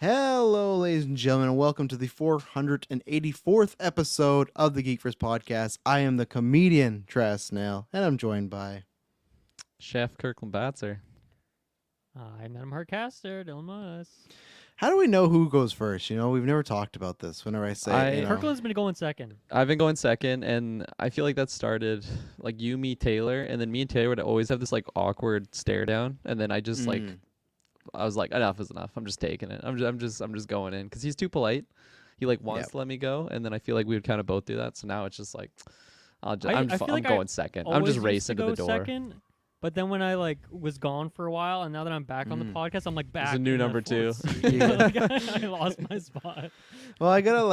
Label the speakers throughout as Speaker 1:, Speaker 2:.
Speaker 1: Hello, ladies and gentlemen, and welcome to the 484th episode of the GeekVerse podcast. I am the comedian Travis Snail, and I'm joined by
Speaker 2: Chef Kirklin Batzer.
Speaker 3: I'm Adam Hartcaster, Dylan Moss.
Speaker 1: How do we know who goes first? You know, we've never talked about this. Whenever I say,
Speaker 3: Kirkland's been going second.
Speaker 2: I've been going second, and I feel like that started like you, me, Taylor, and then me and Taylor would always have this like awkward stare down, and then I just I was like, enough is enough. I'm just taking it. I'm just going in because he's too polite. He like wants to let me go, and then I feel like we would kind of both do that. So now it's just like, I'm going second. I'm just racing to the door.
Speaker 3: Second, but then when I was gone for a while, and now that I'm back on the podcast, I'm back.
Speaker 2: It's a new number two.
Speaker 3: I lost my spot.
Speaker 1: Well, I gotta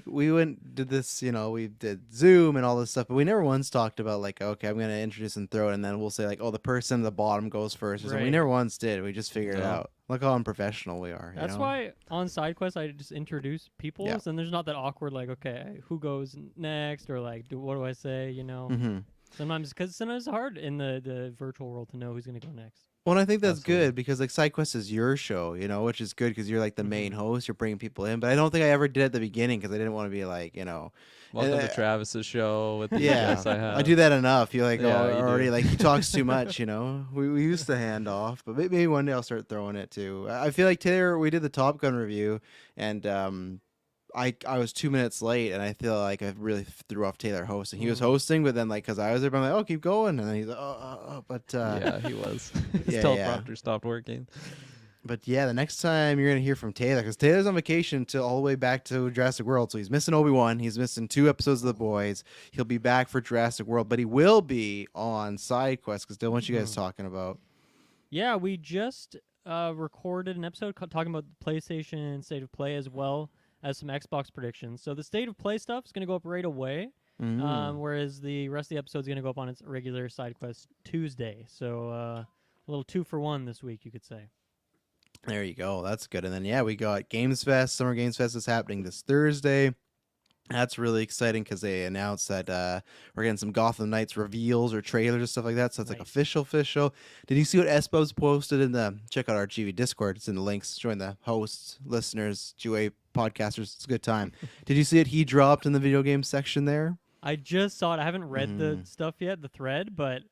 Speaker 1: we did this, we did Zoom and all this stuff, but we never once talked about okay, I'm gonna introduce and throw it, and then we'll say the person at the bottom goes first. Or something. We never once did. We just figured it out. Look how unprofessional we are.
Speaker 3: That's why on SideQuest I just introduce people, and there's not that awkward okay, who goes next, or what do I say,
Speaker 1: Mm-hmm.
Speaker 3: Sometimes it's hard in the virtual world to know who's going to go next.
Speaker 1: Well, and I think that's good because SideQuest is your show, which is good because you're the main host. You're bringing people in, but I don't think I ever did at the beginning because I didn't want to be
Speaker 2: Welcome to Travis's show with the guests I have.
Speaker 1: I do that enough. You're already he talks too much. We used to hand off, but maybe one day I'll start throwing it too. I feel like Taylor, we did the Top Gun review, and I was 2 minutes late, and I feel like I really threw off Taylor hosting. He was hosting, but then because I was there, I'm like, oh, keep going, and then he's like, but
Speaker 2: yeah, he was. His teleprompter stopped working.
Speaker 1: But yeah, the next time you're gonna hear from Taylor, because Taylor's on vacation till all the way back to Jurassic World, so he's missing Obi-Wan, he's missing 2 episodes of The Boys. He'll be back for Jurassic World, but he will be on SideQuest. Because Dylan, what you guys talking about?
Speaker 3: Yeah, we just recorded an episode talking about the PlayStation State of Play as well as some Xbox predictions. So the State of Play stuff is going to go up right away, whereas the rest of the episode is going to go up on its regular SideQuest Tuesday. So a little 2-for-1 this week, you could say.
Speaker 1: There you go. That's good. And then, we got Games Fest. Summer Games Fest is happening this Thursday. That's really exciting because they announced that we're getting some Gotham Knights reveals or trailers and stuff like that. So it's official. Did you see what Espos posted in the check out our GV Discord? It's in the links. Join the hosts, listeners, GA podcasters. It's a good time. Did you see it? He dropped in the video game section there.
Speaker 3: I just saw it. I haven't read the stuff yet, the thread, but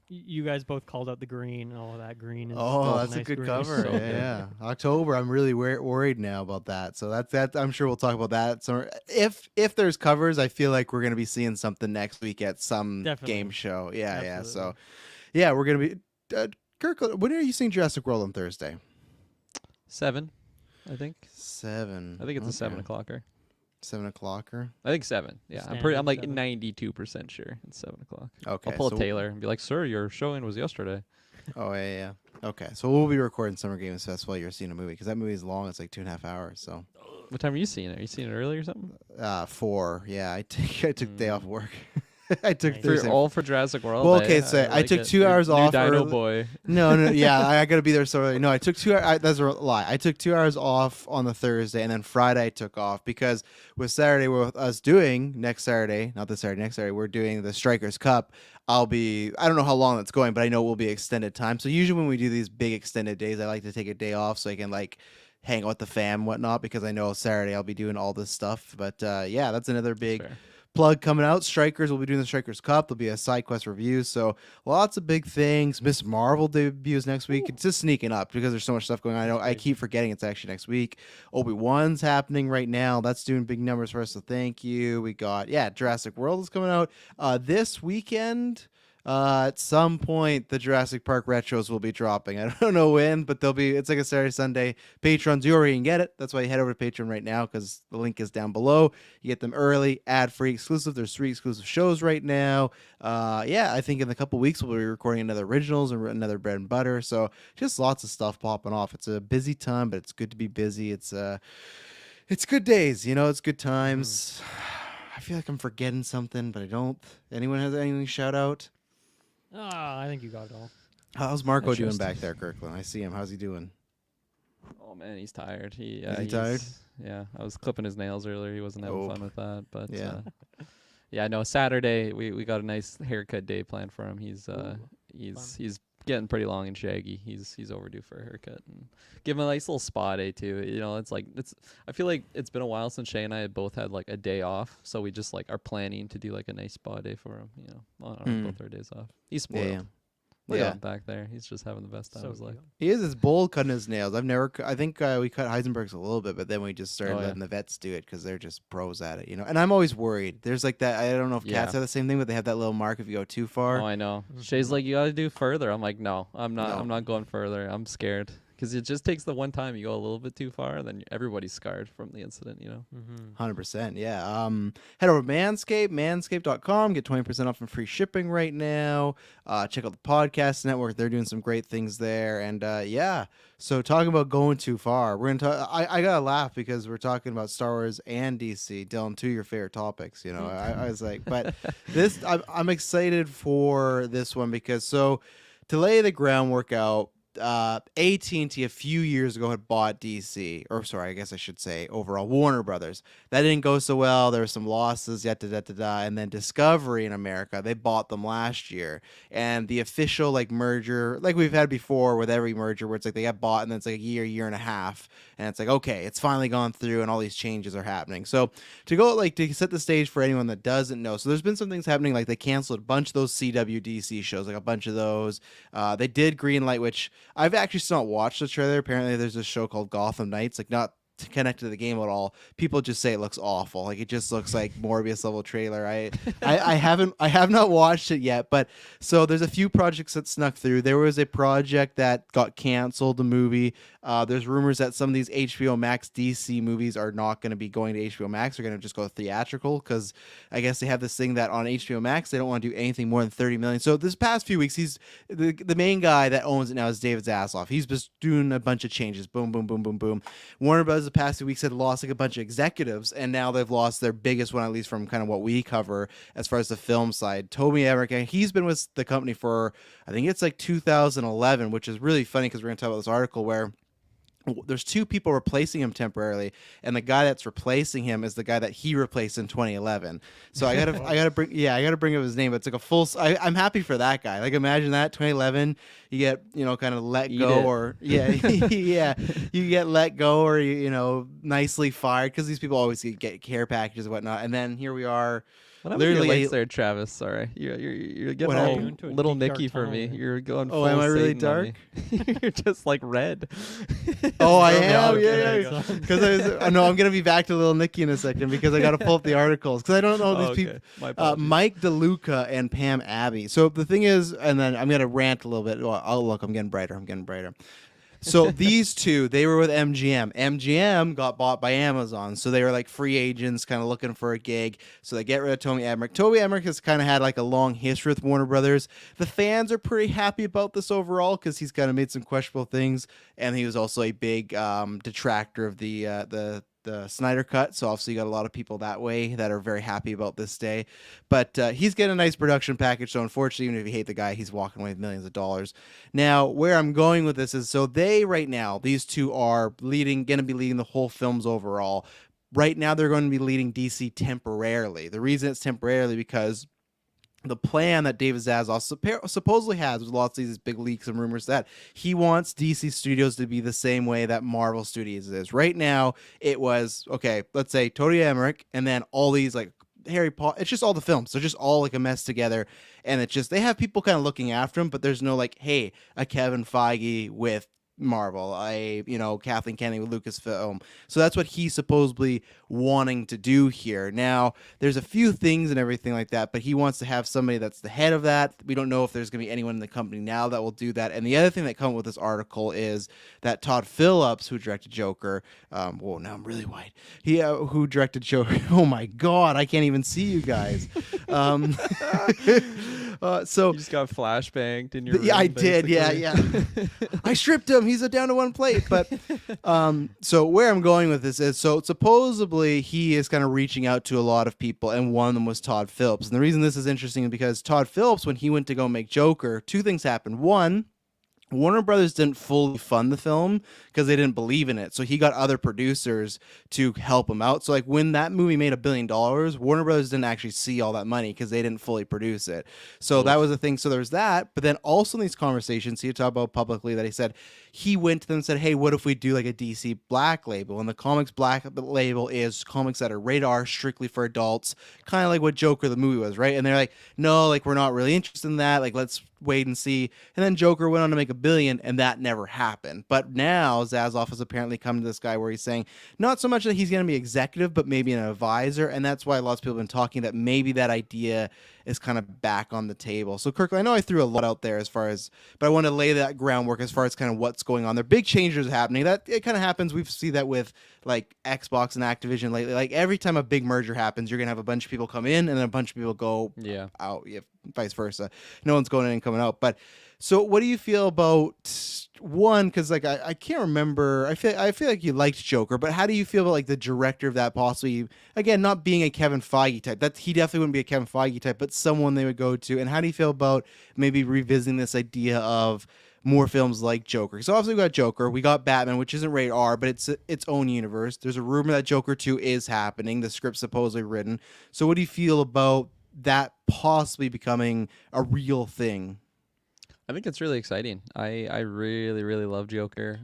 Speaker 3: you guys both called out the green and all of that green.
Speaker 1: That's a good cover.
Speaker 2: So
Speaker 1: yeah. October. I'm really worried now about that. So that's I'm sure we'll talk about that. So if there's covers, I feel like we're gonna be seeing something next week at some game show. Yeah,
Speaker 3: Absolutely.
Speaker 1: So we're gonna be. Kirk, when are you seeing Jurassic World on Thursday?
Speaker 2: 7, I think.
Speaker 1: 7.
Speaker 2: I think it's a 7 o'clocker.
Speaker 1: 7 o'clocker.
Speaker 2: I think 7. Yeah, I'm like 92% sure it's 7 o'clock.
Speaker 1: Okay,
Speaker 2: I'll pull a Taylor and be like, "Sir, your showing was yesterday."
Speaker 1: Oh yeah. Okay, so we'll be recording Summer Games Fest while you're seeing a movie because that movie is long. It's like 2.5 hours. So.
Speaker 2: What time are you seeing it? Are you seeing it early or something?
Speaker 1: 4. Yeah, I took day off work. I took
Speaker 3: Nice.
Speaker 1: Thursday.
Speaker 2: All for Jurassic World.
Speaker 1: Well, okay, so I took 2 hours off.
Speaker 2: New Dino
Speaker 1: early.
Speaker 2: Boy.
Speaker 1: No, yeah, I gotta be there so early. No, I took 2 hours. That's a lie. I took 2 hours off on the Thursday, and then Friday I took off because with Saturday, with us doing next Saturday, we're doing the Strikers Cup. I don't know how long that's going, but I know it will be extended time. So usually when we do these big extended days, I like to take a day off so I can hang out with the fam and whatnot because I know Saturday I'll be doing all this stuff. But that's another big plug coming out. Strikers will be doing the Strikers Cup. There'll be a SideQuest review. So lots of big things. Miss Marvel debuts next week. It's just sneaking up because there's so much stuff going on. I keep forgetting it's actually next week. Obi-Wan's happening right now. That's doing big numbers for us. So thank you. We got Jurassic World is coming out this weekend. At some point, the Jurassic Park retros will be dropping. I don't know when, but it's like a Saturday, Sunday. Patrons, you already can get it. That's why you head over to Patreon right now because the link is down below. You get them early, ad-free, exclusive. There's 3 exclusive shows right now. I think in a couple weeks we'll be recording another Originals and another Bread and Butter. So just lots of stuff popping off. It's a busy time, but it's good to be busy. It's good days, it's good times. I feel like I'm forgetting something, but I don't. Anyone has anything to shout out?
Speaker 3: I think you got it all.
Speaker 1: How's Marco doing back there, Kirkland? I see him. How's he doing?
Speaker 2: Oh man, he's tired. He's
Speaker 1: tired?
Speaker 2: Yeah, I was clipping his nails earlier. He wasn't having fun with that, but
Speaker 1: yeah.
Speaker 2: No. Saturday we got a nice haircut day planned for him. He's getting pretty long and shaggy. He's overdue for a haircut. And give him a nice little spa day too. You know, I feel like it's been a while since Shay and I had both had like a day off, so we just like are planning to do like a nice spa day for him. You know, on both our days off. He's spoiled.
Speaker 1: Yeah.
Speaker 2: Look at him back there. He's just having the best time of his life.
Speaker 1: He is bold cutting his nails. I think we cut Heisenberg's a little bit, but then we just started letting the vets do it because they're just pros at it, you know. And I'm always worried. There's like that. I don't know if cats have the same thing, but they have that little mark if you go too far.
Speaker 2: Oh, I know. Shay's like, you got to do further. I'm like, no, I'm not. No. I'm not going further. I'm scared. Because it just takes the one time you go a little bit too far, and then everybody's scarred from the incident, you know?
Speaker 1: 100%, yeah. Head over to Manscaped, manscaped.com. Get 20% off and free shipping right now. Check out the podcast network. They're doing some great things there. And, yeah, so talking about going too far, we're going to talk. I got to laugh because we're talking about Star Wars and DC. Dylan, two of your favorite topics, you know? I was like, but this, I'm excited for this one because, so to lay the groundwork out, AT&T a few years ago had bought DC, or sorry, I guess I should say overall Warner Brothers. That didn't go so well. There were some losses, and then Discovery in America, they bought them last year. And the official like merger, like we've had before with every merger, where it's like they got bought and then it's like a year and a half, and it's like okay, it's finally gone through and all these changes are happening. So to set the stage for anyone that doesn't know, so there's been some things happening, like they canceled a bunch of those CWDC shows, like a bunch of those. They did greenlight, which I've actually still not watched the trailer. Apparently, there's a show called Gotham Knights, like not connected to the game at all. People just say it looks awful. Like it just looks like Morbius level trailer. I have not watched it yet, but so there's a few projects that snuck through. There was a project that got canceled, the movie. There's rumors that some of these HBO Max DC movies are not going to be going to HBO Max. They're going to just go theatrical because I guess they have this thing that on HBO Max they don't want to do anything more than 30 million. So this past few weeks, he's the main guy that owns it now is David Zaslav. He's just doing a bunch of changes. Boom, boom, boom, boom, boom. Warner Bros. The past 2 weeks had lost like a bunch of executives, and now they've lost their biggest one, at least from kind of what we cover as far as the film side. Toby Emmerich, and he's been with the company for I think it's like 2011, which is really funny because we're going to talk about this article where there's two people replacing him temporarily, and the guy that's replacing him is the guy that he replaced in 2011. So I gotta bring up his name. But it's like a full. I'm happy for that guy. Like imagine that 2011, you get kind of let go, or yeah, you get let go, or nicely fired because these people always get care packages and whatnot. And then here we are.
Speaker 2: What happened to your lights there, Travis? Sorry, you're getting all little Nicky for me. You're going.
Speaker 1: Oh, am I really dark?
Speaker 2: You're just like red.
Speaker 1: Oh, I am. Yeah. Because I know I'm gonna be back to little Nicky in a second because I got to pull up the articles because I don't know these people. Mike DeLuca and Pam Abbey. So the thing is, and then I'm gonna rant a little bit. Well, I'm getting brighter. So these two, they were with MGM. MGM got bought by Amazon, so they were like free agents, kind of looking for a gig. So they get rid of Toby Emmerich. Toby Emmerich has kind of had like a long history with Warner Brothers. The fans are pretty happy about this overall because he's kind of made some questionable things, and he was also a big detractor of the Snyder Cut, so obviously you got a lot of people that way that are very happy about this day. But he's getting a nice production package, so unfortunately, even if you hate the guy, he's walking away with millions of dollars. Now, where I'm going with this is, so right now, these two are going to be leading the whole films overall. Right now, they're going to be leading DC temporarily. The reason it's temporarily because the plan that David Zaslav supposedly has, with lots of these big leaks and rumors, that he wants DC Studios to be the same way that Marvel Studios is. Right now, it was, okay, let's say Toby Emmerich, and then all these like Harry Potter, it's just all the films. They're just all like a mess together, and it's just, they have people kind of looking after them, but there's no like, hey, a Kevin Feige with Marvel, Kathleen Kennedy with Lucasfilm. So that's what he's supposedly wanting to do here. Now, there's a few things and everything like that, but he wants to have somebody that's the head of that. We don't know if there's going to be anyone in the company now that will do that. And the other thing that comes with this article is that Todd Phillips, who directed Joker, whoa, now I'm really white. He who directed Joker. Oh my God, I can't even see you guys. So
Speaker 2: you just got flashbanged in your room,
Speaker 1: I did, yeah. I stripped him. He's down to one plate. But so where I'm going with this is, so supposedly he is kind of reaching out to a lot of people, and one of them was Todd Phillips. And the reason this is interesting is because Todd Phillips, when he went to go make Joker, two things happened. One, Warner Brothers didn't fully fund the film because they didn't believe in it. So he got other producers to help him out. So like when that movie made $1 billion, Warner Brothers didn't actually see all that money because they didn't fully produce it. So that was the thing. So there was that. But then also in these conversations, he talked about publicly that he said he went to them and said, hey, what if we do like a DC Black Label? And the comics Black Label is comics that are rated R, strictly for adults, kind of like what Joker the movie was, right? And they're like, no, like we're not really interested in that. Like let's wait and see. And then Joker went on to make $1 billion, and that never happened. But now Zaslav has apparently come to this guy where he's saying not so much that he's going to be executive, but maybe an advisor. And that's why lots of people have been talking that maybe that idea is kind of back on the table. So Kirklin, I know I threw a lot out there but I want to lay that groundwork as far as kind of what's going on. There are big changes happening. That it kind of happens. We see that with like Xbox and Activision lately. Like every time a big merger happens, you're gonna have a bunch of people come in and then a bunch of people go out. Yeah, vice versa. No one's going in and coming out. But so what do you feel about one? Because like I can't remember. I feel like you liked Joker, but how do you feel about like the director of that possibly, again, not being a Kevin Feige type? That he definitely wouldn't be a Kevin Feige type, but someone they would go to. And how do you feel about maybe revisiting this idea of more films like Joker? So obviously we got Joker, we got Batman, which isn't rated R, but it's its own universe. There's a rumor that Joker 2 is happening. The script's supposedly written. So what do you feel about that possibly becoming a real thing?
Speaker 2: I think it's really exciting. I really, really love Joker.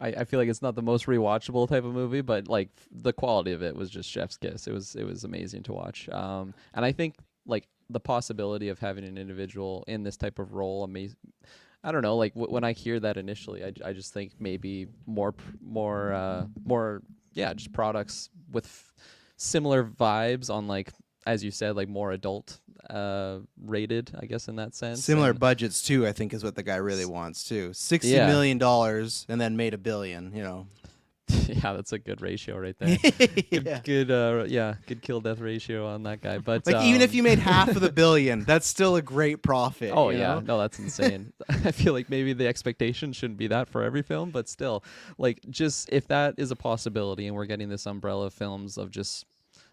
Speaker 2: I feel like it's not the most rewatchable type of movie, but like the quality of it was just chef's kiss. It was amazing to watch. And I think like the possibility of having an individual in this type of role, amazing. I don't know. Like when I hear that initially, I just think maybe more, just products with similar vibes on like, as you said, like more adult rated, I guess, in that sense.
Speaker 1: Similar budgets too, I think, is what the guy really wants too. $60 million and then made $1 billion, you know.
Speaker 2: Yeah, that's a good ratio right there. Good kill death ratio on that guy. But
Speaker 1: like even if you made half of the $1 billion, that's still a great profit.
Speaker 2: Oh
Speaker 1: you
Speaker 2: yeah,
Speaker 1: know?
Speaker 2: no, that's insane. I feel like maybe the expectation shouldn't be that for every film, but still, like just if that is a possibility, and we're getting this umbrella of films of just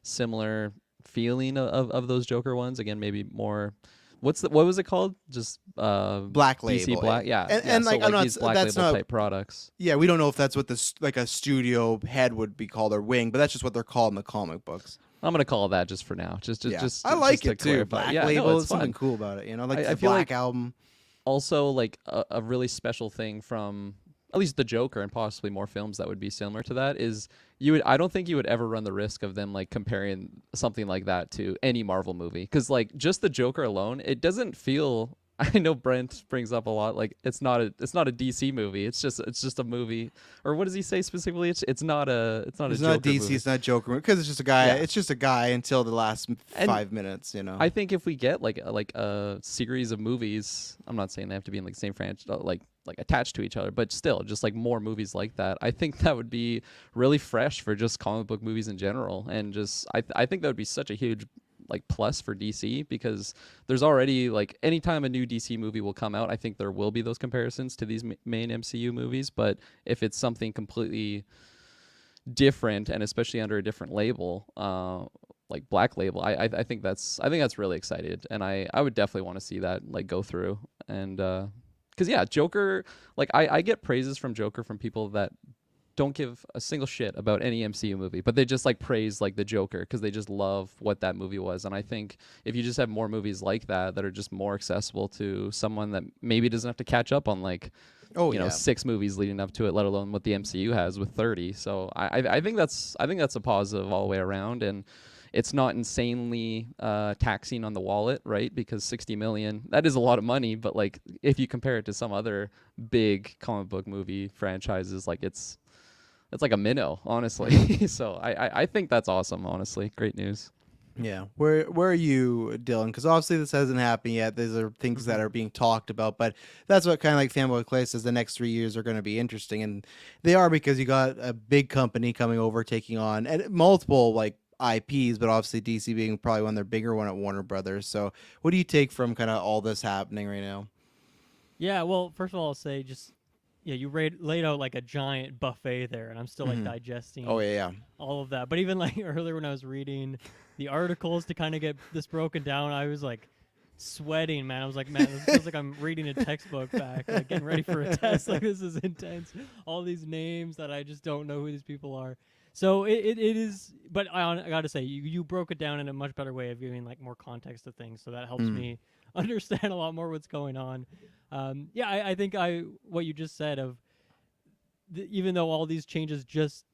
Speaker 2: similar feeling of those Joker ones, again, maybe more. What was it called? Just
Speaker 1: Black Label.
Speaker 2: DC Black, yeah.
Speaker 1: And
Speaker 2: so
Speaker 1: like I'm not.
Speaker 2: these Black
Speaker 1: That's
Speaker 2: Label
Speaker 1: not
Speaker 2: type products.
Speaker 1: Yeah, we don't know if that's what this like a studio head would be called or wing, but that's just what they're called in the comic books.
Speaker 2: I'm gonna call it that just for now. Just
Speaker 1: I like
Speaker 2: just
Speaker 1: it
Speaker 2: to
Speaker 1: too.
Speaker 2: clarify.
Speaker 1: Black
Speaker 2: yeah,
Speaker 1: Label,
Speaker 2: no,
Speaker 1: there's
Speaker 2: it's
Speaker 1: something
Speaker 2: fun.
Speaker 1: cool about it. You know, like
Speaker 2: I
Speaker 1: the
Speaker 2: feel
Speaker 1: Black
Speaker 2: like
Speaker 1: Album.
Speaker 2: Also, like a really special thing from at least the Joker and possibly more films that would be similar to that is I don't think you would ever run the risk of them like comparing something like that to any Marvel movie, because like just the Joker alone, it doesn't feel. I know Brent brings up a lot like it's not a DC movie. It's just a movie. Or what does he say specifically? It's not a Joker
Speaker 1: DC.
Speaker 2: movie.
Speaker 1: It's not Joker because it's just a guy.
Speaker 2: Yeah.
Speaker 1: It's just a guy until the last
Speaker 2: And
Speaker 1: 5 minutes. You know.
Speaker 2: I think if we get like a series of movies, I'm not saying they have to be in like the same franchise, like attached to each other, but still just like more movies like that. I think that would be really fresh for just comic book movies in general, and just I think that would be such a huge like plus for DC, because there's already like anytime a new DC movie will come out, I think there will be those comparisons to these main MCU movies. But if it's something completely different, and especially under a different label, like Black Label, I think that's really excited, and I would definitely want to see that like go through. And because yeah, Joker, like I get praises from Joker from people that don't give a single shit about any MCU movie, but they just like praise like the Joker because they just love what that movie was. And I think if you just have more movies like that are just more accessible to someone that maybe doesn't have to catch up on like 6 movies leading up to it, let alone what the MCU has with 30. So I think that's a positive all the way around, and it's not insanely taxing on the wallet, right? Because 60 million, that is a lot of money, but like if you compare it to some other big comic book movie franchises, like it's like a minnow, honestly. So I think that's awesome, honestly. Great news.
Speaker 1: Yeah. Where are you, Dylan? Because obviously this hasn't happened yet. These are things that are being talked about, but that's what kind of like Fanboy Clay says the next 3 years are going to be interesting. And they are, because you got a big company coming over, taking on and multiple like IPs, but obviously DC being probably one of their bigger one at Warner Brothers. So what do you take from kind of all this happening right now?
Speaker 3: Yeah, well, first of all, I'll say just, yeah, you laid out like a giant buffet there, and I'm still like digesting all of that. But even like earlier when I was reading the articles to kind of get this broken down, I was like, sweating, man. I was like, man, this feels like I'm reading a textbook back, like getting ready for a test. Like this is intense. All these names that I just don't know who these people are. So it is, but I gotta say, you broke it down in a much better way of giving like more context to things, so that helps me understand a lot more what's going on. Yeah, I think what you just said of even though all these changes just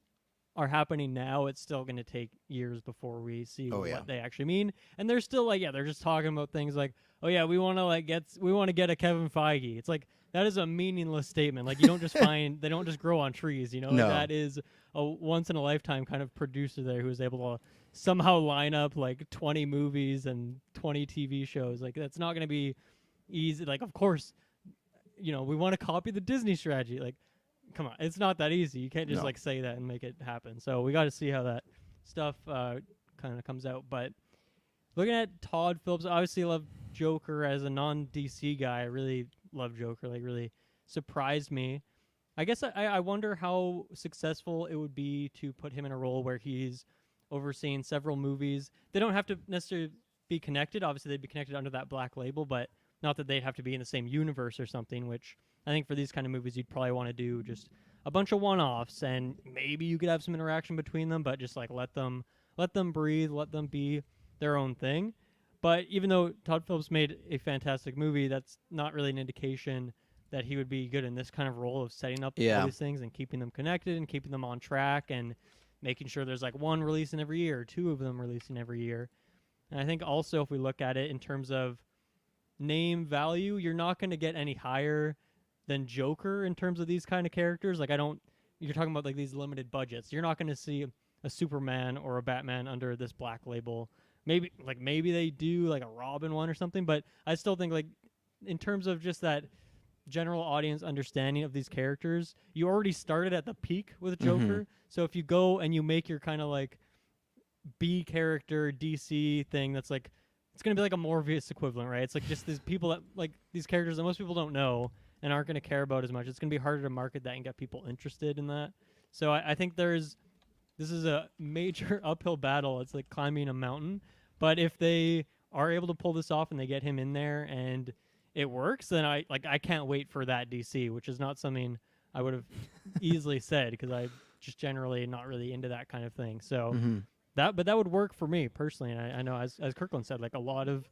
Speaker 3: are happening now, it's still going to take years before we see what they actually mean. And they're still like, they're just talking about things like, oh yeah, we want to get a Kevin Feige. It's like that is a meaningless statement. Like you don't just they don't just grow on trees, you know.
Speaker 1: No.
Speaker 3: That is a once in a lifetime kind of producer there who is able to somehow line up like 20 movies and 20 TV shows. Like that's not going to be easy. Like of course, we want to copy the Disney strategy. Like come on, it's not that easy. You can't just like say that and make it happen. So we got to see how that stuff kind of comes out. But looking at Todd Phillips, obviously love Joker as a non-DC guy. I really love Joker. Like really surprised me. I guess I wonder how successful it would be to put him in a role where he's overseeing several movies. They don't have to necessarily be connected. Obviously, they'd be connected under that black label, but not that they'd have to be in the same universe or something, which I think for these kind of movies, you'd probably want to do just a bunch of one-offs, and maybe you could have some interaction between them, but just like let them breathe, let them be their own thing. But even though Todd Phillips made a fantastic movie, that's not really an indication that he would be good in this kind of role of setting up all these things and keeping them connected and keeping them on track and making sure there's like one releasing every year or two of them releasing every year. And I think also if we look at it in terms of name value, you're not going to get any higher than Joker in terms of these kind of characters. Like you're talking about like these limited budgets. You're not going to see a Superman or a Batman under this black label. Maybe they do like a Robin one or something, but I still think like in terms of just that general audience understanding of these characters, you already started at the peak with Joker. So if you go and you make your kind of like B character DC thing that's like, it's going to be like a Morpheus equivalent, right? It's like just these people that like these characters that most people don't know and aren't going to care about as much. It's going to be harder to market that and get people interested in that. So I think this is a major uphill battle. It's like climbing a mountain. But if they are able to pull this off and they get him in there and it works, then I can't wait for that DC, which is not something I would have easily said because I'm just generally not really into that kind of thing. So that would work for me personally. And I know as Kirklin said, like a lot of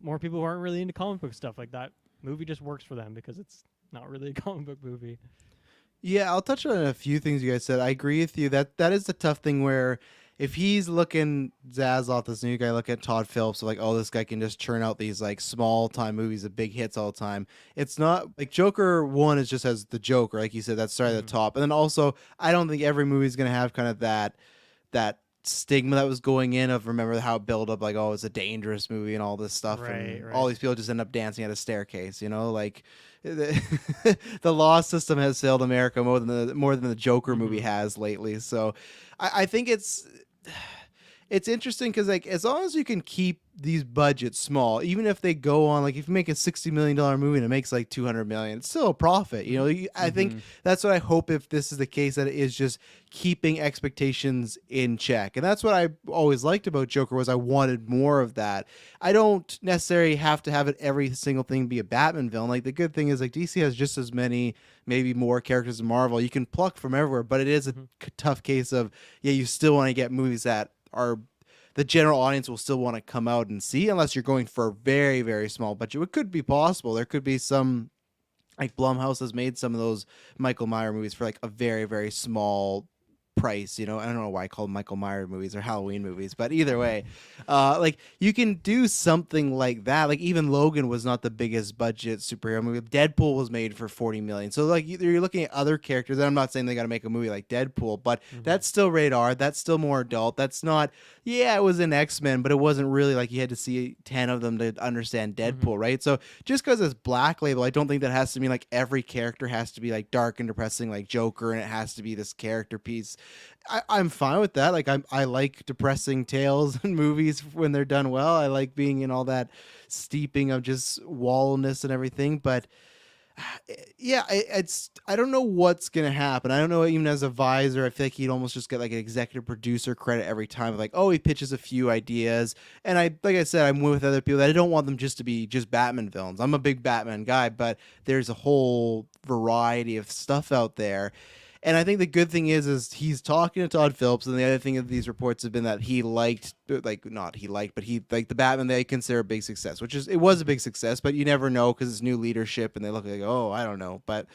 Speaker 3: more people who aren't really into comic book stuff, like that movie just works for them because it's not really a comic book movie.
Speaker 1: Yeah, I'll touch on a few things you guys said. I agree with you that is the tough thing where if he's looking Zaslav, this new guy, look at Todd Phillips, like, oh, this guy can just churn out these like small time movies of big hits all the time. It's not like Joker 1 is just as the Joker, like you said, that's started at the top. And then also, I don't think every movie is going to have kind of that stigma that was going in of remember how it built up like, oh, it's a dangerous movie and all this stuff.
Speaker 3: Right.
Speaker 1: All these people just end up dancing at a staircase, like the law system has failed America more than the Joker movie has lately. So I think it's interesting because like as long as you can keep these budgets small, even if they go on like if you make a $60 million movie and it makes like $200 million, it's still a profit. I think that's what I hope if this is the case, that it is just keeping expectations in check. And that's what I always liked about Joker was I wanted more of that. I don't necessarily have to have it every single thing be a Batman villain. Like the good thing is like DC has just as many, maybe more characters than Marvel. You can pluck from everywhere, but it is a tough case of you still want to get movies that are the general audience will still want to come out and see, unless you're going for a very, very small budget. It could be possible. There could be some, like Blumhouse has made some of those Michael Myers movies for like a very, very small price. I don't know why I call them Michael Myers movies or Halloween movies, but either way, like you can do something like that. Like even Logan was not the biggest budget superhero movie. Deadpool was made for $40 million. So like you're looking at other characters, and I'm not saying they got to make a movie like Deadpool, but that's still rated R. That's still more adult. That's not, it was an X-Men, but it wasn't really like you had to see 10 of them to understand Deadpool, right? So just because it's black label, I don't think that has to mean like every character has to be like dark and depressing like Joker, and it has to be this character piece. I'm fine with that. Like I like depressing tales and movies when they're done well. I like being in all that steeping of just wallness and everything. But Yeah, I don't know what's gonna happen. I don't know, even as a visor, I feel like he'd almost just get like an executive producer credit every time. Like, oh, he pitches a few ideas, and like I said, I'm with other people that I don't want them just to be just Batman villains. I'm a big Batman guy, but there's a whole variety of stuff out there. And I think the good thing is he's talking to Todd Phillips, and the other thing of these reports have been that he liked, like not he liked, but he like the Batman they consider a big success, which is it was a big success, but you never know because it's new leadership and they look like oh I don't know, but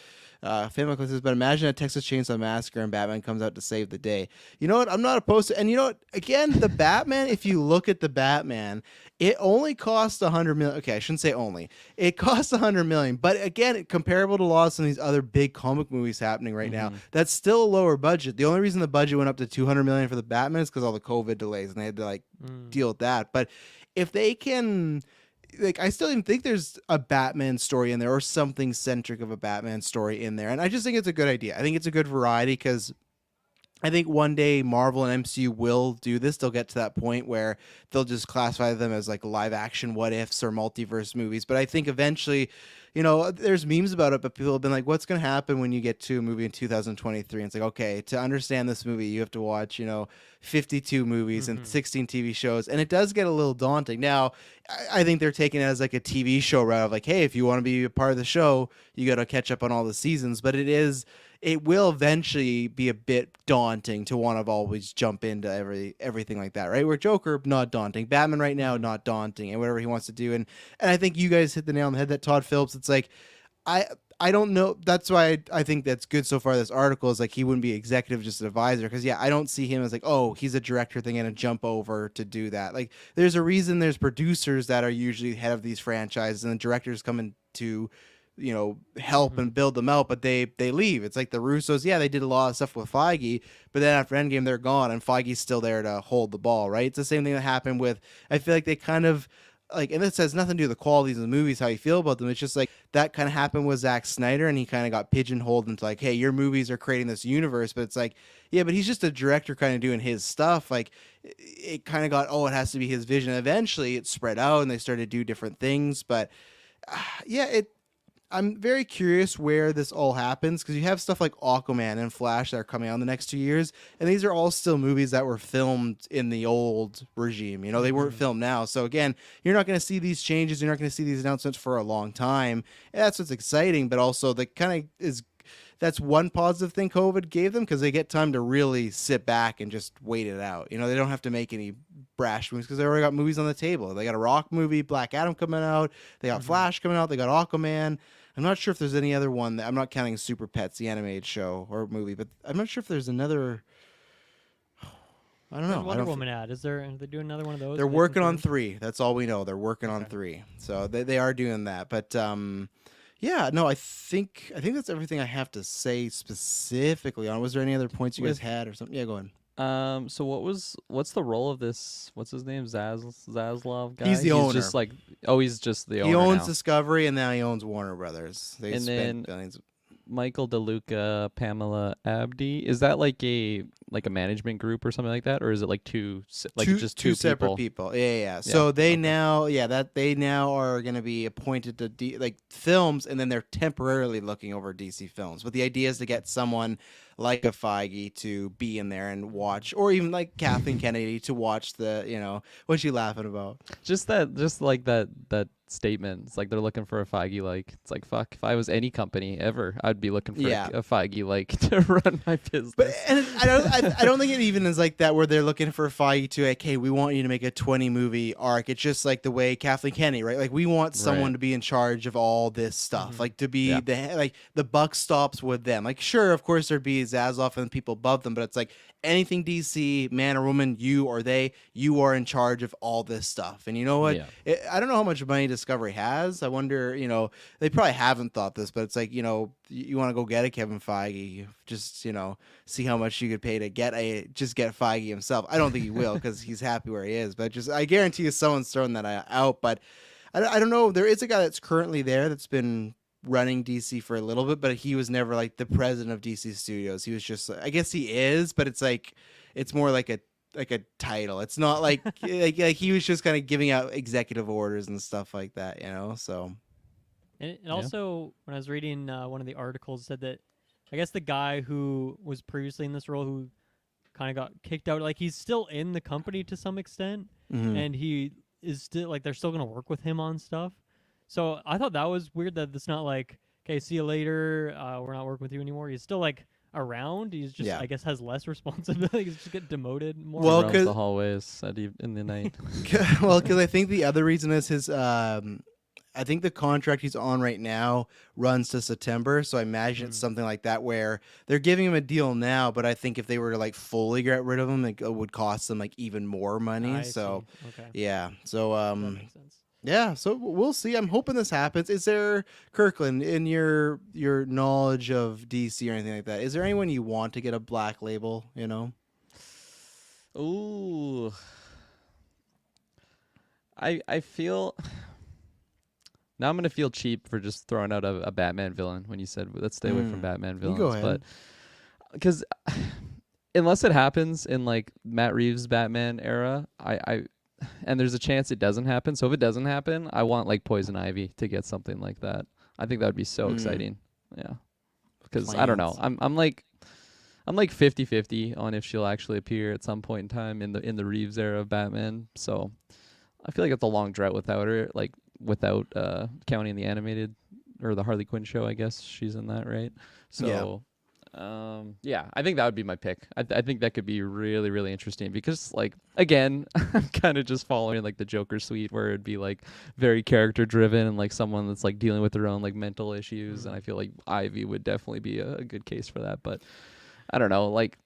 Speaker 1: Family says, but imagine a Texas Chainsaw Massacre and Batman comes out to save the day. You know what? I'm not opposed to, and you know what? Again, the Batman. If you look at the Batman, it only cost $100 million. Okay, I shouldn't say only. It costs $100 million, but again, comparable to a lot of some of these other big comic movies happening right now, that's still a lower budget. The only reason the budget went up to $200 million for the Batman is because all the COVID delays, and they had to like deal with that. But if they can. Like I still even think there's a Batman story in there or something centric of a Batman story in there. And I just think it's a good idea. I think it's a good variety because I think one day Marvel and MCU will do this. They'll get to that point where they'll just classify them as like live action what ifs or multiverse movies. But I think eventually, you know, there's memes about it, but people have been like, what's going to happen when you get to a movie in 2023? And it's like, okay, to understand this movie, you have to watch, you know, 52 movies and 16 TV shows. And it does get a little daunting. Now, I think they're taking it as like a TV show route of like, hey, if you want to be a part of the show, you got to catch up on all the seasons. But it will eventually be a bit daunting to want to always jump into everything like that, right? Where Joker, not daunting. Batman right now, not daunting, and whatever he wants to do. And I think you guys hit the nail on the head that Todd Phillips, it's like, I don't know. That's why I think that's good so far. This article is like he wouldn't be executive, just an advisor. Because yeah, I don't see him as like, oh, he's a director thing and a jump over to do that. Like there's a reason there's producers that are usually head of these franchises and the directors come in to, you know, help and build them out, but they leave. It's like the Russos. Yeah, they did a lot of stuff with Feige, but then after Endgame, they're gone and Feige's still there to hold the ball, right? It's the same thing that happened with, I feel like they kind of, like, and this has nothing to do with the qualities of the movies, how you feel about them. It's just like that kind of happened with Zack Snyder, and he kind of got pigeonholed into like, hey, your movies are creating this universe, but it's like, yeah, but he's just a director kind of doing his stuff. Like it kind of got, oh, it has to be his vision. Eventually it spread out and they started to do different things, but yeah, I'm very curious where this all happens because you have stuff like Aquaman and Flash that are coming out in the next 2 years, and these are all still movies that were filmed in the old regime. You know, they weren't filmed now. So again, you're not going to see these changes. You're not going to see these announcements for a long time. And that's what's exciting, but also the kind of is that's one positive thing COVID gave them because they get time to really sit back and just wait it out. You know, they don't have to make any brash movies because they already got movies on the table. They got a Rock movie, Black Adam coming out. They got Flash coming out. They got Aquaman. I'm not sure if there's any other one that I'm not counting Super Pets, the animated show or movie, but I'm not sure if there's another. I don't know.
Speaker 3: Wonder Woman ad. Is there? Are they doing another one of those?
Speaker 1: They're working on 3. That's all we know. They're working on 3, so they are doing that. But yeah, no, I think that's everything I have to say specifically on. Was there any other points you guys had or something? Yeah, go ahead.
Speaker 2: So what's the role of this? What's his name? Zaslav guy.
Speaker 1: He's the owner.
Speaker 2: Just like he's just the owner.
Speaker 1: He owns
Speaker 2: now.
Speaker 1: Discovery and now he owns Warner Brothers. They
Speaker 2: And
Speaker 1: spent
Speaker 2: then
Speaker 1: billions.
Speaker 2: Michael DeLuca, Pamela Abdi. Is that like a management group or something like that, or is it like two
Speaker 1: separate people? Yeah. So they now are going to be appointed to like films, and then they're temporarily looking over DC films. But the idea is to get someone like a Feige to be in there and watch, or even like Kathleen Kennedy to watch the, you know, what's she laughing about?
Speaker 2: Just like that statement. It's like they're looking for a Feige like. It's like, fuck, if I was any company ever, I'd be looking for a Feige like to run my business.
Speaker 1: But and I don't think it even is like that where they're looking for a Feige to like, hey, we want you to make a 20 movie arc. It's just like the way Kathleen Kennedy, right? Like we want someone to be in charge of all this stuff, like to be the buck stops with them. Like sure, of course there'd be Zaslav and people above them, but it's like anything DC, man or woman, you are in charge of all this stuff. And you know what?
Speaker 2: Yeah.
Speaker 1: I don't know how much money Discovery has. I wonder, you know, they probably haven't thought this, but it's like, you know, you want to go get a Kevin Feige, just, you know, see how much you could pay to get Feige himself. I don't think he will because he's happy where he is, but I guarantee you someone's throwing that out. But I don't know. There is a guy that's currently there that's been running DC for a little bit, but he was never like the president of DC Studios. He was just, I guess he is, but it's like, it's more like a title. It's not like like he was just kind of giving out executive orders and stuff like that, you know. So
Speaker 3: And also, when I was reading one of the articles, said that I guess the guy who was previously in this role, who kind of got kicked out, like he's still in the company to some extent, and he is still like they're still gonna work with him on stuff. So I thought that was weird that it's not like, okay, see you later, we're not working with you anymore. He's still like around. He's just I guess has less responsibility. He's just get demoted more.
Speaker 2: Well, roams the hallways in the night.
Speaker 1: Well, because I think the other reason is his. I think the contract he's on right now runs to September, so I imagine it's something like that where they're giving him a deal now, but I think if they were to like fully get rid of him, it would cost them like even more money.
Speaker 3: I
Speaker 1: So
Speaker 3: see. Okay.
Speaker 1: yeah, so
Speaker 3: That makes sense.
Speaker 1: yeah, so we'll see. I'm hoping this happens. Is there, Kirkland, in your knowledge of DC or anything like that, is there anyone you want to get a black label? You know?
Speaker 2: Ooh, I feel. Now I'm gonna feel cheap for just throwing out a Batman villain when you said let's stay away from Batman villains.
Speaker 1: Go ahead.
Speaker 2: But because unless it happens in like Matt Reeves' Batman era, and there's a chance it doesn't happen. So if it doesn't happen, I want like Poison Ivy to get something like that. I think that would be so exciting. Yeah, because I don't know. I'm like 50-50 on if she'll actually appear at some point in time in the Reeves era of Batman. So I feel like it's a long drought without her. Like. Without counting the animated or the Harley Quinn show, I guess she's in that, right? So, yeah, I think that would be my pick. I think that could be really, really interesting because, like, again, I'm kind of just following like the Joker suite where it'd be like very character driven and like someone that's like dealing with their own like mental issues, and I feel like Ivy would definitely be a good case for that. But I don't know, like,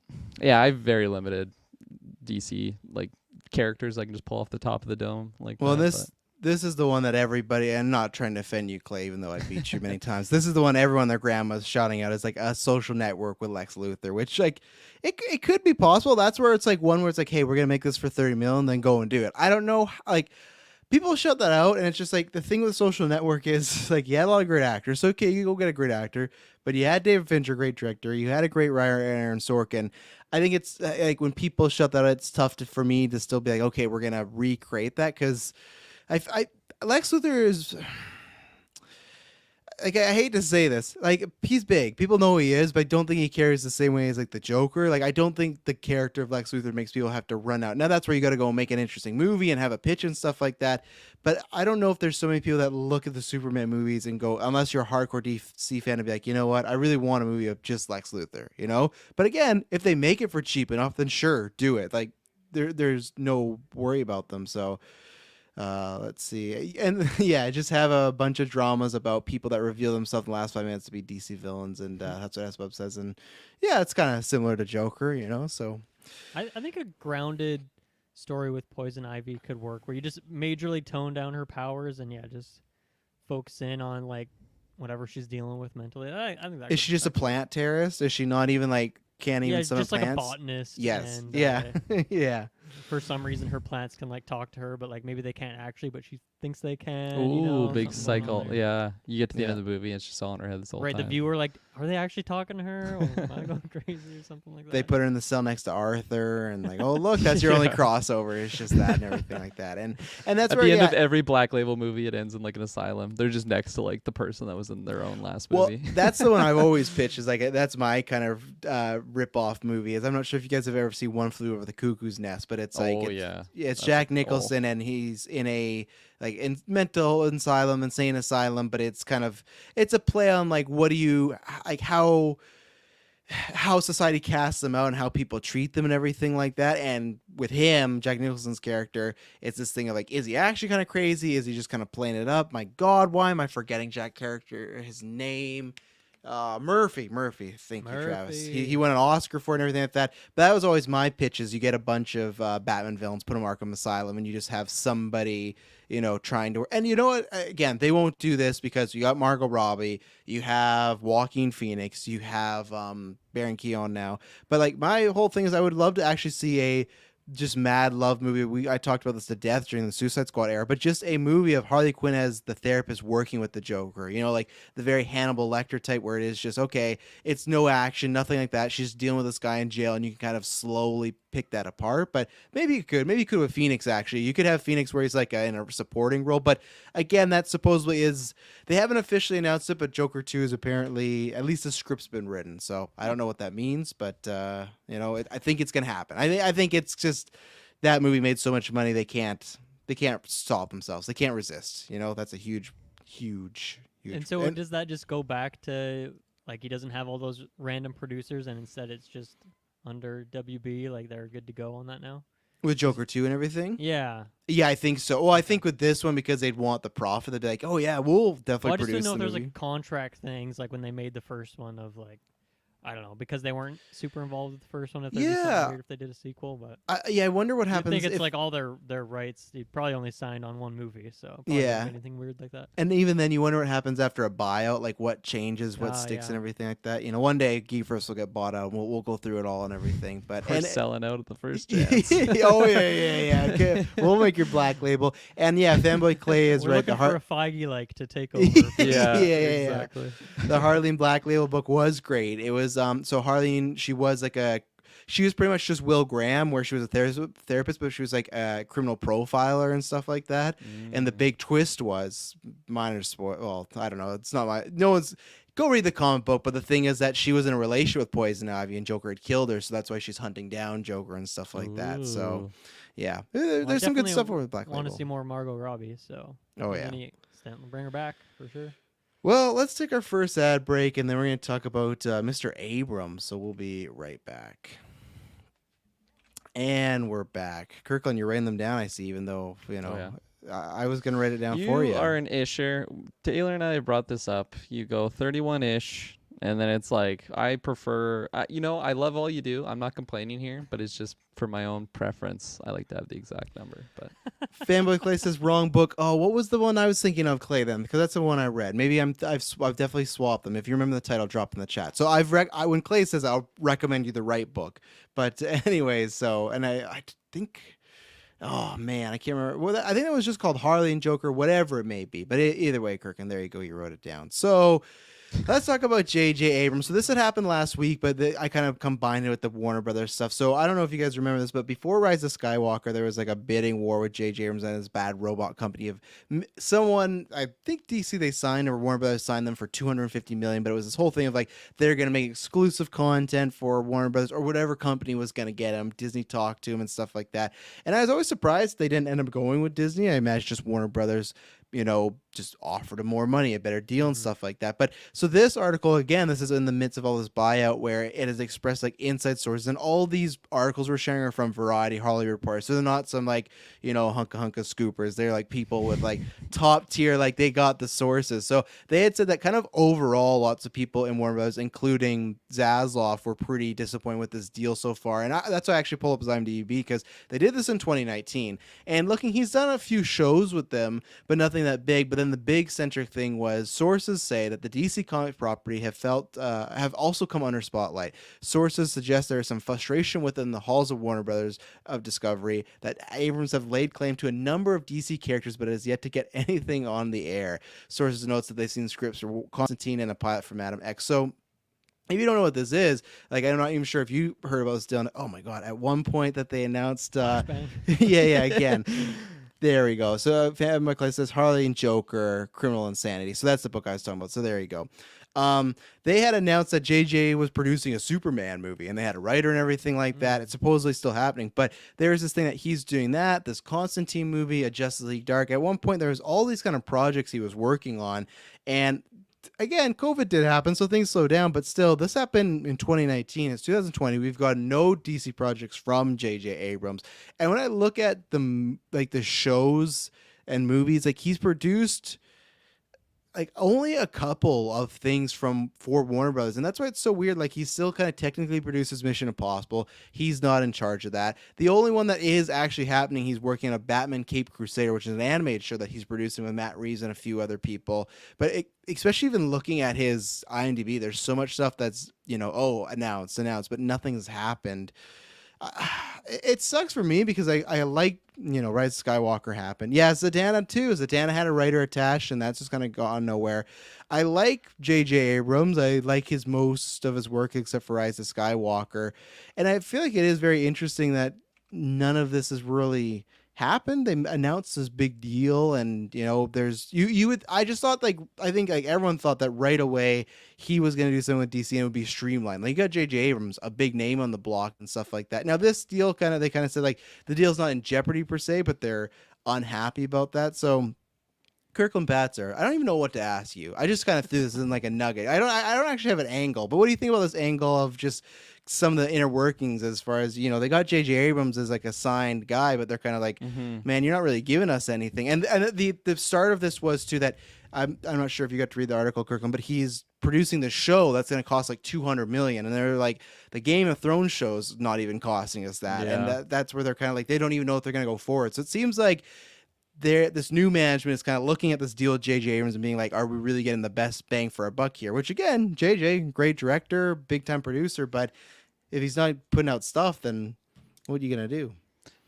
Speaker 2: yeah, I have very limited DC like characters I can just pull off the top of the dome. Like,
Speaker 1: well, This is the one that everybody, and I'm not trying to offend you, Clay, even though I beat you many times. This is the one everyone, their grandma's shouting out as like a Social Network with Lex Luthor, which like it could be possible. That's where it's like one where it's like, hey, we're gonna make this for 30 million, and then go and do it. I don't know, like people shout that out, and it's just like the thing with Social Network is like you had a lot of great actors. So, okay, you go get a great actor, but you had David Fincher, great director. You had a great writer, Aaron Sorkin. I think it's like when people shut that out, it's tough for me to still be like, okay, we're gonna recreate that because. Lex Luthor is like, I hate to say this, like he's big, people know who he is, but I don't think he carries the same way as like the Joker. Like I don't think the character of Lex Luthor makes people have to run out. Now that's where you got to go and make an interesting movie and have a pitch and stuff like that. But I don't know if there's so many people that look at the Superman movies and go, unless you're a hardcore DC fan, to be like, you know what, I really want a movie of just Lex Luthor, you know. But again, if they make it for cheap enough, then sure, do it. Like there's no worry about them. So. Let's see. And yeah, just have a bunch of dramas about people that reveal themselves in the last 5 minutes to be DC villains. And that's what SBUB says. And yeah, it's kind of similar to Joker, you know, so.
Speaker 3: I think a grounded story with Poison Ivy could work where you just majorly tone down her powers and just focus in on like whatever she's dealing with mentally. I think that
Speaker 1: is she just a plant terrorist? Is she not even like can't even summon
Speaker 3: just like
Speaker 1: plants?
Speaker 3: a botanist.
Speaker 1: Yes.
Speaker 3: And,
Speaker 1: yeah.
Speaker 3: For some reason, her plants can like talk to her, but like maybe they can't actually, but she thinks they can.
Speaker 2: Ooh,
Speaker 3: you know,
Speaker 2: big
Speaker 3: something
Speaker 2: cycle.
Speaker 3: like that.
Speaker 2: Yeah, you get to the end of the movie and she's all in her head this whole time.
Speaker 3: Right, the viewer like, are they actually talking to her? Or am I going crazy or something like that?
Speaker 1: They put her in the cell next to Arthur and like, oh look, that's your only crossover. It's just that and everything like that. And that's
Speaker 2: at
Speaker 1: where
Speaker 2: the end of every Black Label movie, it ends in like an asylum. They're just next to like the person that was in their own last movie.
Speaker 1: Well, that's the one I've always pitched. Is like that's my kind of rip-off movie. Is I'm not sure if you guys have ever seen One Flew Over the Cuckoo's Nest, but it's like it's Jack Nicholson and he's in a like in mental asylum, insane asylum, but it's a play on like what do you like how society casts them out and how people treat them and everything like that. And with him, Jack Nicholson's character, it's this thing of like, is he actually kind of crazy? Is he just kind of playing it up? My God, why am I forgetting his name? Murphy. Thank you, Travis. He won an Oscar for it and everything like that. But that was always my pitch: is you get a bunch of Batman villains, put them in Arkham Asylum, and you just have somebody, you know, trying to. And you know what? Again, they won't do this because you got Margot Robbie, you have Joaquin Phoenix, you have Baron Keoghan now. But like my whole thing is, I would love to actually see a just mad love movie. I talked about this to death during the Suicide Squad era, but just a movie of Harley Quinn as the therapist working with the Joker, you know, like the very Hannibal Lecter type where it is just, okay, it's no action, nothing like that. She's dealing with this guy in jail and you can kind of slowly pick that apart, but maybe you could. Maybe you could with Phoenix, actually. You could have Phoenix where he's like in a supporting role, but again, that supposedly is, they haven't officially announced it, but Joker 2 is apparently, at least the script's been written, so I don't know what that means, but I think it's going to happen. I think it's just that movie made so much money they can't stop themselves. They can't resist. That's a huge.
Speaker 3: And so does that just go back to, like, he doesn't have all those random producers, and instead it's just under WB, like they're good to go on that now?
Speaker 1: With Joker 2 and everything?
Speaker 3: Yeah.
Speaker 1: Yeah, I think so. Well, I think with this one, because they'd want the profit, they'd be like, oh yeah, we'll definitely
Speaker 3: I just
Speaker 1: produce
Speaker 3: didn't know
Speaker 1: the
Speaker 3: if there's
Speaker 1: movie.
Speaker 3: like contract things, like when they made the first one of like, I don't know, because they weren't super involved with the first one. If there'd be something weird if they did a sequel, but
Speaker 1: I wonder what
Speaker 3: I
Speaker 1: happens.
Speaker 3: think it's
Speaker 1: if,
Speaker 3: like all their rights. They probably only signed on one movie, so probably
Speaker 1: Yeah.
Speaker 3: anything weird like that.
Speaker 1: and even then, you wonder what happens after a buyout, like what changes, what sticks,
Speaker 3: Yeah.
Speaker 1: and everything like that. One day GeekVerse will get bought out. And we'll go through it all and everything. But
Speaker 2: We're
Speaker 1: and
Speaker 2: selling out at the first chance.
Speaker 1: oh yeah. Okay. We'll make your black label. And yeah, Fanboy Clay is
Speaker 3: We're
Speaker 1: right.
Speaker 3: looking
Speaker 1: The
Speaker 3: for a Feige like to take over.
Speaker 2: Yeah,
Speaker 1: Yeah.
Speaker 2: exactly.
Speaker 1: The Harleen Black Label book was great. It was so Harleen, she was pretty much just Will Graham, where she was a therapist, but she was like a criminal profiler and stuff like that. And the big twist was, minor spoil. Well, I don't know. It's not no one's. Go read the comic book, but the thing is that she was in a relationship with Poison Ivy, and Joker had killed her, so that's why she's hunting down Joker and stuff like that. So, yeah, there's some good stuff over with Black Label.
Speaker 3: Want to see more Margot Robbie, so
Speaker 1: Oh,
Speaker 3: to
Speaker 1: yeah.
Speaker 3: any extent, we'll bring her back for sure.
Speaker 1: Well, let's take our first ad break, and then we're going to talk about Mr. Abrams. So we'll be right back. And we're back. Kirkland, you're writing them down, I see, even though,
Speaker 2: yeah.
Speaker 1: I was going to write it down for you.
Speaker 2: You are an isher. Taylor and I brought this up. You go 31-ish, and then it's like, I prefer, I love all you do. I'm not complaining here, but it's just for my own preference. I like to have the exact number. But
Speaker 1: Fanboy Clay says wrong book. Oh, what was the one I was thinking of, Clay, then? Because that's the one I read. Maybe I've definitely swapped them. If you remember the title, drop in the chat. So when Clay says, I'll recommend you the right book. But anyways, and I think... Oh man, I can't remember. Well, I think it was just called Harley and Joker, whatever it may be. But either way, Kirk, and there you go, you wrote it down. So let's talk about Jj Abrams. So this had happened last week, but I kind of combined it with the Warner Brothers stuff. So I don't know if you guys remember this, but before Rise of Skywalker, there was like a bidding war with Jj Abrams and his Bad Robot Company of someone. I think DC they signed, or Warner Brothers signed them for $250 million. But it was this whole thing of like they're going to make exclusive content for Warner Brothers or whatever company was going to get them. Disney talked to him and stuff like that. And I was always surprised they didn't end up going with Disney. I imagine just Warner Brothers, just offered him more money, a better deal and stuff like that. But so this article, again, this is in the midst of all this buyout where it has expressed like inside sources, and all these articles we're sharing are from Variety, Hollywood Reporter. So they're not some like, hunka scoopers. They're like people with like top tier, like they got the sources. So they had said that kind of overall, lots of people in Warner Bros., including Zaslav, were pretty disappointed with this deal so far. And that's why I actually pulled up his IMDb, because they did this in 2019. And he's done a few shows with them, but nothing that big. But then the big centric thing was sources say that the DC comic property have also come under spotlight. Sources suggest there is some frustration within the halls of Warner Brothers of Discovery that Abrams have laid claim to a number of DC characters, but has yet to get anything on the air. Sources notes that they've seen scripts for Constantine and a pilot for Madam X. So if you don't know what this is, like, I'm not even sure if you heard about this, Dylan. Oh my God. At one point that they announced, again. There we go. So Fanboy Clay says Harley and Joker, Criminal Insanity. So that's the book I was talking about. So there you go. They had announced that JJ was producing a Superman movie, and they had a writer and everything like that. It's supposedly still happening, but there's this thing that he's doing that, this Constantine movie, a Justice League Dark. At one point, there was all these kind of projects he was working on, and again, COVID did happen, so things slowed down, but still, this happened in 2019. It's 2020. We've got no DC projects from Jj Abrams. And when I look at the shows and movies, like he's produced like only a couple of things for Warner Brothers, and that's why it's so weird. Like he still kind of technically produces Mission Impossible. He's not in charge of that. The only one that is actually happening, he's working on a Batman Cape Crusader, which is an animated show that he's producing with Matt Reeves and a few other people. But especially even looking at his IMDb, there's so much stuff that's announced, but nothing's happened. it sucks for me because I like, Rise of Skywalker happened. Yeah, Zatanna too. Zatanna had a writer attached, and that's just kind of gone nowhere. I like J.J. Abrams. I like most of his work except for Rise of Skywalker, and I feel like it is very interesting that none of this has really happened. They announced this big deal, and there's you would. I just thought I think everyone thought that right away he was going to do something with DC and it would be streamlined. Like you got J.J. Abrams, a big name on the block and stuff like that. Now this deal they kind of said like the deal's not in jeopardy per se, but they're unhappy about that. So Kirklin Patzer, I don't even know what to ask you. I just kind of threw this in like a nugget. I don't actually have an angle, but what do you think about this angle of just some of the inner workings as far as, they got J.J. Abrams as like a signed guy, but they're kind of like, man, you're not really giving us anything. And the start of this was to that, I'm not sure if you got to read the article, Kirkland, but he's producing the show that's going to cost like $200 million. And they're like, the Game of Thrones show's not even costing us that.
Speaker 2: Yeah.
Speaker 1: And that's where they're kind of like, they don't even know if they're going to go forward. So it seems like this new management is kind of looking at this deal with J.J. Abrams and being like, are we really getting the best bang for our buck here? Which again, J.J., great director, big time producer, but if he's not putting out stuff, then what are you going to do?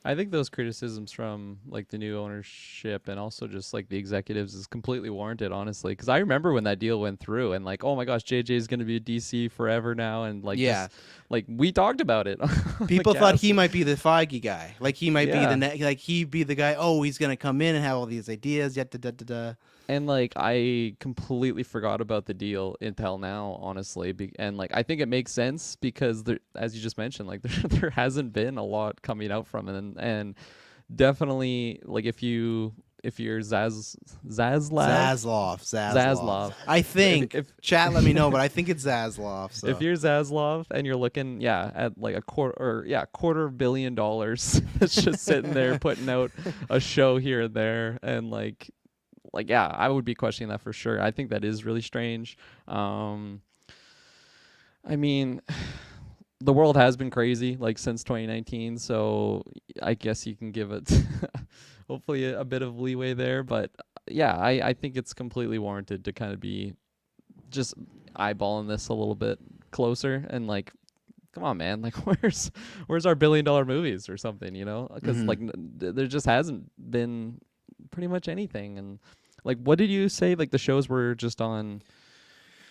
Speaker 2: I think those criticisms from like the new ownership and also just like the executives is completely warranted, honestly. Because I remember when that deal went through and like, oh my gosh, JJ is going to be a DC forever now, and like,
Speaker 1: yeah,
Speaker 2: like we talked about it.
Speaker 1: People thought he might be the Feige guy, like he might
Speaker 2: Yeah.
Speaker 1: be like he'd be the guy. Oh, he's going to come in and have all these ideas. Yet, da da da.
Speaker 2: And like I completely forgot about the deal until now, honestly. And like I think it makes sense because there, as you just mentioned, like there hasn't been a lot coming out from it, and definitely like if you're Zaslav.
Speaker 1: I think
Speaker 2: if
Speaker 1: chat, let me know, but I think it's Zaslav. So.
Speaker 2: If you're Zaslav and you're looking, at like $250 million that's just sitting there putting out a show here and there, and like I would be questioning that for sure. I think that is really strange. I mean, the world has been crazy like since 2019, so I guess you can give it hopefully a bit of leeway there. But yeah, I think it's completely warranted to kind of be just eyeballing this a little bit closer and like, come on, man, like where's our $1 billion movies or something, because like there just hasn't been pretty much anything. And like, what did you say? Like the shows were just on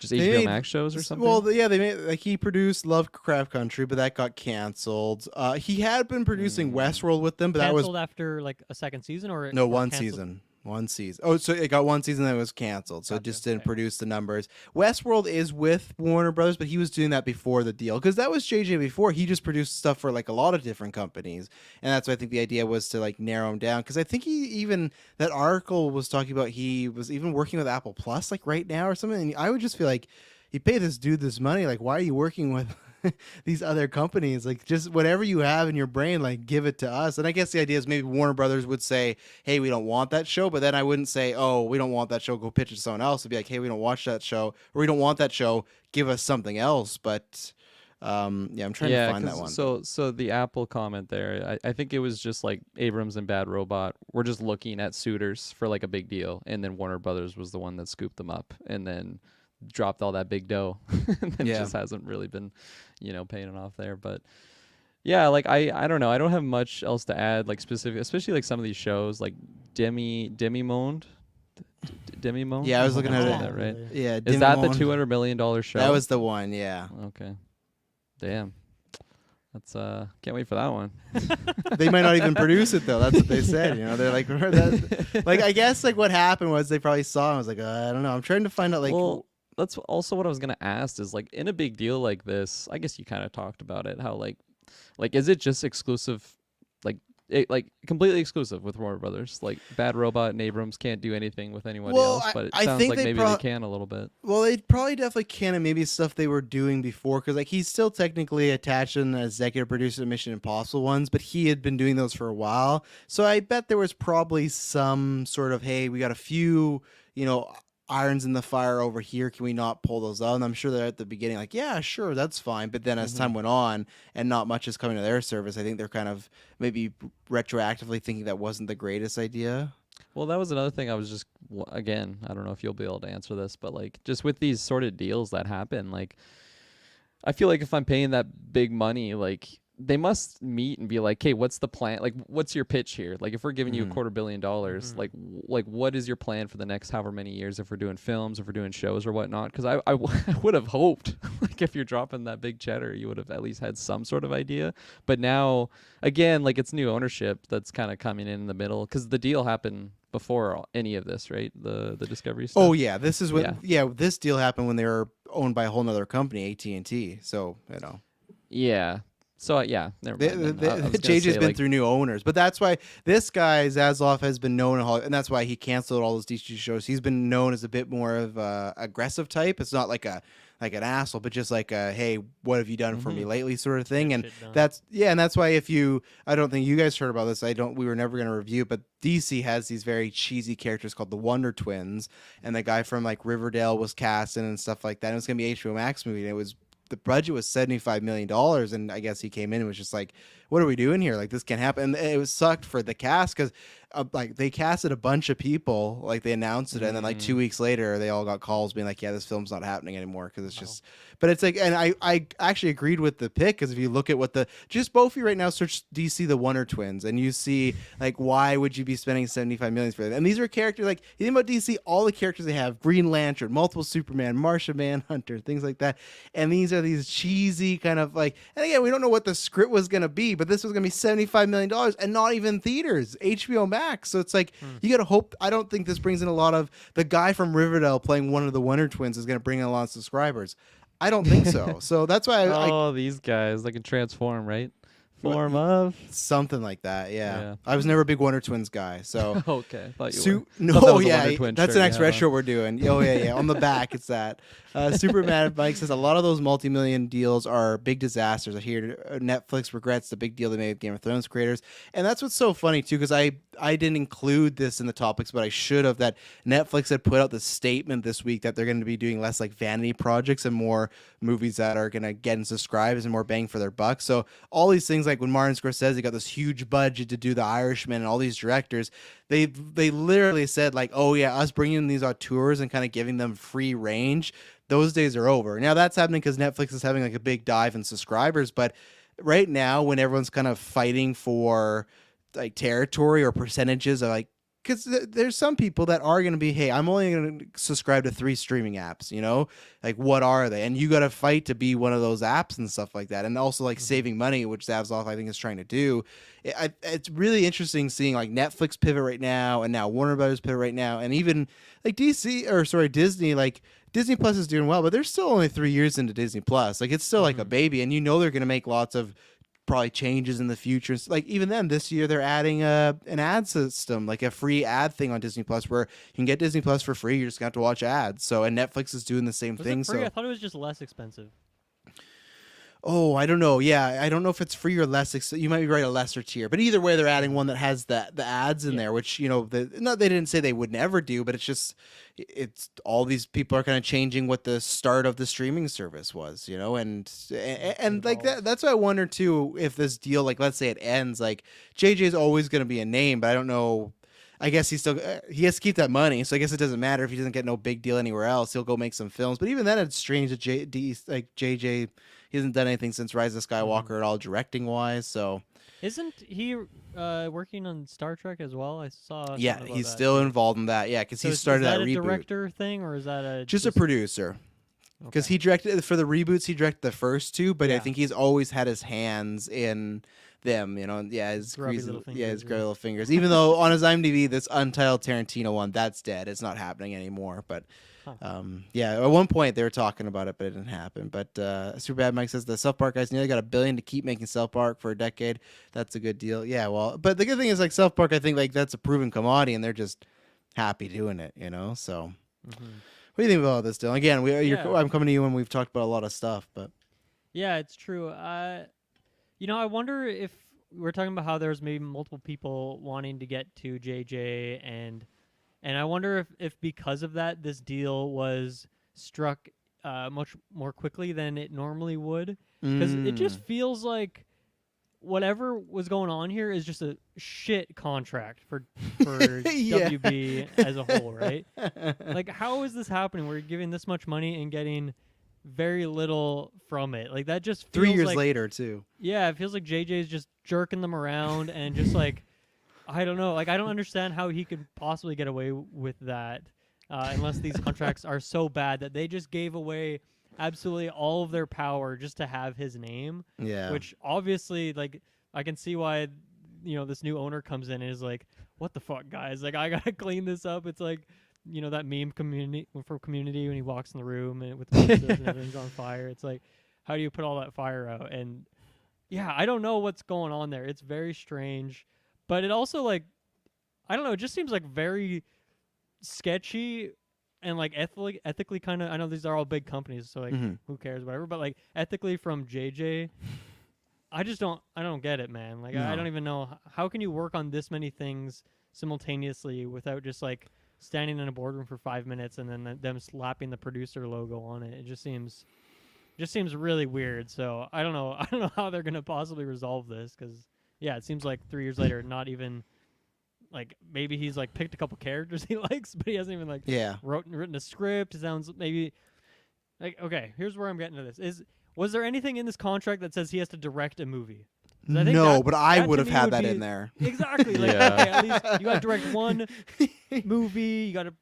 Speaker 2: HBO Max shows or something?
Speaker 1: Well, yeah, they made like he produced Lovecraft Country, but that got canceled. He had been producing Westworld with them, but
Speaker 3: Canceled
Speaker 1: that was
Speaker 3: after like a second season, or
Speaker 1: no
Speaker 3: or
Speaker 1: one
Speaker 3: canceled?
Speaker 1: season. One season. Oh, so it got one season that was canceled, so it
Speaker 3: Gotcha,
Speaker 1: just didn't
Speaker 3: okay.
Speaker 1: produce the numbers. Westworld is with Warner Brothers, but he was doing that before the deal because that was JJ before. He just produced stuff for like a lot of different companies, and that's why I think the idea was to like narrow him down. Because I think that article was talking about he was even working with Apple Plus like right now or something. And I would just feel like you pay this dude this money, like why are you working with these other companies? Like just whatever you have in your brain, like give it to us. And I guess the idea is maybe Warner Brothers would say, hey, we don't want that show, but then I wouldn't say, oh, we don't want that show, go pitch it to someone else. It'd be like, hey, we don't watch that show, or we don't want that show, give us something else. But I'm trying to find that one.
Speaker 2: So the Apple comment there, I think it was just like Abrams and Bad Robot were just looking at suitors for like a big deal, and then Warner Brothers was the one that scooped them up and then dropped all that big dough and then just hasn't really been paying it off there. But yeah, like I don't know, I don't have much else to add, like specific, especially like some of these shows like Demi Monde.
Speaker 1: Yeah, I was looking at it.
Speaker 2: That, right?
Speaker 1: Yeah,
Speaker 2: is that the $200 million show?
Speaker 1: That was the one. Yeah.
Speaker 2: Okay. Damn. That's can't wait for that one.
Speaker 1: They might not even produce it though. That's what they said. They're like, like I guess like what happened was they probably saw. And I was like, I don't know. I'm trying to find out like.
Speaker 2: Well, that's also what I was gonna ask. Is like in a big deal like this, I guess you kind of talked about it. How like is it just exclusive? Like completely exclusive with Warner Brothers. Like Bad Robot and Abrams can't do anything with anybody else. But it sounds like maybe they can a little bit.
Speaker 1: Well, they probably definitely can, and maybe stuff they were doing before, because like he's still technically attached as executive producer of Mission Impossible ones, but he had been doing those for a while. So I bet there was probably some sort of, hey, we got a few, irons in the fire over here. Can we not pull those out? And I'm sure they're at the beginning like, yeah, sure, that's fine. But then as time went on and not much is coming to their service, I think they're kind of maybe retroactively thinking that wasn't the greatest idea.
Speaker 2: Well, that was another thing. I was just, again, I don't know if you'll be able to answer this, but like just with these sort of deals that happen, like I feel like if I'm paying that big money, like they must meet and be like, hey, what's the plan? Like, what's your pitch here? Like, if we're giving you $250 million, like what is your plan for the next however many years? If we're doing films, if we're doing shows or whatnot? Because I would have hoped, like, if you're dropping that big cheddar, you would have at least had some sort of idea. But now, again, like, it's new ownership that's kind of coming in the middle, because the deal happened before any of this, right? The Discovery stuff.
Speaker 1: Oh yeah, this is when this deal happened when they were owned by a whole nother company, AT&T. So
Speaker 2: Yeah. So never mind.
Speaker 1: JJ's been through new owners, but that's why this guy Zaslav has been known in Hollywood, and that's why he canceled all those DC shows. He's been known as a bit more of a aggressive type. It's not like an asshole, but just like a, hey, what have you done for me lately sort of thing. And that's why I don't think you guys heard about this. We were never going to review, but DC has these very cheesy characters called the Wonder Twins, and the guy from like Riverdale was cast in and stuff like that. And it was going to be an HBO Max movie, and the budget was $75 million, and I guess he came in and was just like, what are we doing here? Like, this can't happen. And it was sucked for the cast, because like they casted a bunch of people, like they announced it, and then like 2 weeks later they all got calls being like, yeah, this film's not happening anymore, because it's just. But it's like, and I actually agreed with the pick, because if you look at what just both of you right now search DC the Wonder Twins, and you see like, why would you be spending $75 million for them? And these are characters like, you think about DC, all the characters they have: Green Lantern, multiple Superman, Martian Manhunter, things like that. And these are these cheesy kind of like, and again, we don't know what the script was gonna be, but this was gonna be $75 million and not even theaters, HBO Max. So it's like, you gotta hope. I don't think this brings in a lot of the guy from Riverdale playing one of the Wonder Twins is gonna bring in a lot of subscribers. I don't think so. So that's why
Speaker 2: these guys, they can transform, right? Form of
Speaker 1: something like that. Yeah. I was never a big Wonder Twins guy. So
Speaker 2: okay, thought you were.
Speaker 1: No, yeah, that's the next retro we're doing. Oh yeah. On the back, it's that. Superman Mike says a lot of those multi-million deals are big disasters. I hear Netflix regrets the big deal they made with Game of Thrones creators, and that's what's so funny too, because I didn't include this in the topics, but I should have. That Netflix had put out this statement this week that they're going to be doing less like vanity projects and more movies that are going to get in subscribers and more bang for their buck. So all these things, like when Martin Scorsese got this huge budget to do The Irishman, and all these directors, they literally said like, oh yeah, us bringing in these auteurs and kind of giving them free range, those days are over. Now that's happening because Netflix is having like a big dive in subscribers, but right now when everyone's kind of fighting for like territory or percentages of like, because there's some people that are going to be, hey, I'm only going to subscribe to 3 streaming apps, like what are they? And you got to fight to be one of those apps and stuff like that. And also like saving money, which Zaslav I think is trying to do. It's really interesting seeing like Netflix pivot right now, and now Warner Brothers pivot right now, and even like Disney, like Disney Plus is doing well, but they're still only 3 years into Disney Plus. Like it's still like a baby, and they're going to make lots of probably changes in the future. Like even then, this year they're adding an ad system, like a free ad thing on Disney Plus, where you can get Disney Plus for free. You're just gonna have to watch ads. So, and Netflix is doing the same thing.
Speaker 3: It free?
Speaker 1: So
Speaker 3: I thought it was just less expensive.
Speaker 1: Oh, I don't know. Yeah, I don't know if it's free or less. You might be right, a lesser tier. But either way, they're adding one that has the ads in there, which they didn't say they would never do, but it's all these people are kind of changing what the start of the streaming service was, and like that. That's why I wonder too, if this deal, like let's say it ends, like JJ's always going to be a name, but I don't know. I guess he has to keep that money, so I guess it doesn't matter if he doesn't get no big deal anywhere else. He'll go make some films, but even then, it's strange that JJ. He hasn't done anything since Rise of Skywalker at all, directing wise. So,
Speaker 3: isn't he working on Star Trek as well? I saw.
Speaker 1: Yeah, he's still involved in that. Yeah, because he started that reboot.
Speaker 3: Is that a director thing, or is that
Speaker 1: just a producer? Because he directed for the reboots. He directed the first 2, but I think he's always had his hands in them. His grubby little fingers. Even though on his IMDb, this Untitled Tarantino one, that's dead. It's not happening anymore. But. At one point they were talking about it, but it didn't happen. But Superbad Mike says the South Park guys nearly got $1 billion to keep making South Park for a decade. That's a good deal. Yeah, well, but the good thing is like South Park, I think like that's a proven commodity, and they're just happy doing it, So, what do you think about all this, Dylan? Again, I'm coming to you when we've talked about a lot of stuff, but
Speaker 3: yeah, it's true. I wonder if we're talking about how there's maybe multiple people wanting to get to JJ and I wonder if because of that, this deal was struck much more quickly than it normally would. Because it just feels like whatever was going on here is just a shit contract for WB as a whole, right? Like, how is this happening? We're giving this much money and getting very little from it. Like that just feels
Speaker 1: 3 years
Speaker 3: like,
Speaker 1: later too.
Speaker 3: Yeah, it feels like JJ's just jerking them around and just like, I don't know. Like I don't understand how he could possibly get away with that unless these contracts are so bad that they just gave away absolutely all of their power just to have his name.
Speaker 1: Yeah.
Speaker 3: Which obviously, like, I can see why, this new owner comes in and is like, what the fuck, guys? Like, I gotta clean this up. It's like, that meme from Community when he walks in the room and with the pizzas and everything's on fire. It's like, how do you put all that fire out? And yeah, I don't know what's going on there. It's very strange, but it also like, I don't know. It just seems like very sketchy and like ethically kind of. I know these are all big companies, so like, who cares, whatever. But like ethically from JJ, I don't get it, man. Like I don't even know how can you work on this many things simultaneously without just like standing in a boardroom for 5 minutes and then them slapping the producer logo on it. It just seems really weird. So I don't know how they're gonna possibly resolve this because it seems like 3 years later, not even like maybe he's like picked a couple characters he likes, but he hasn't even like written a script. It sounds maybe like okay. Here's where I'm getting to this: was there anything in this contract that says he has to direct a movie?
Speaker 1: No, but I would have had that in there.
Speaker 3: Exactly. Like, okay, at least you got to direct one movie. You got to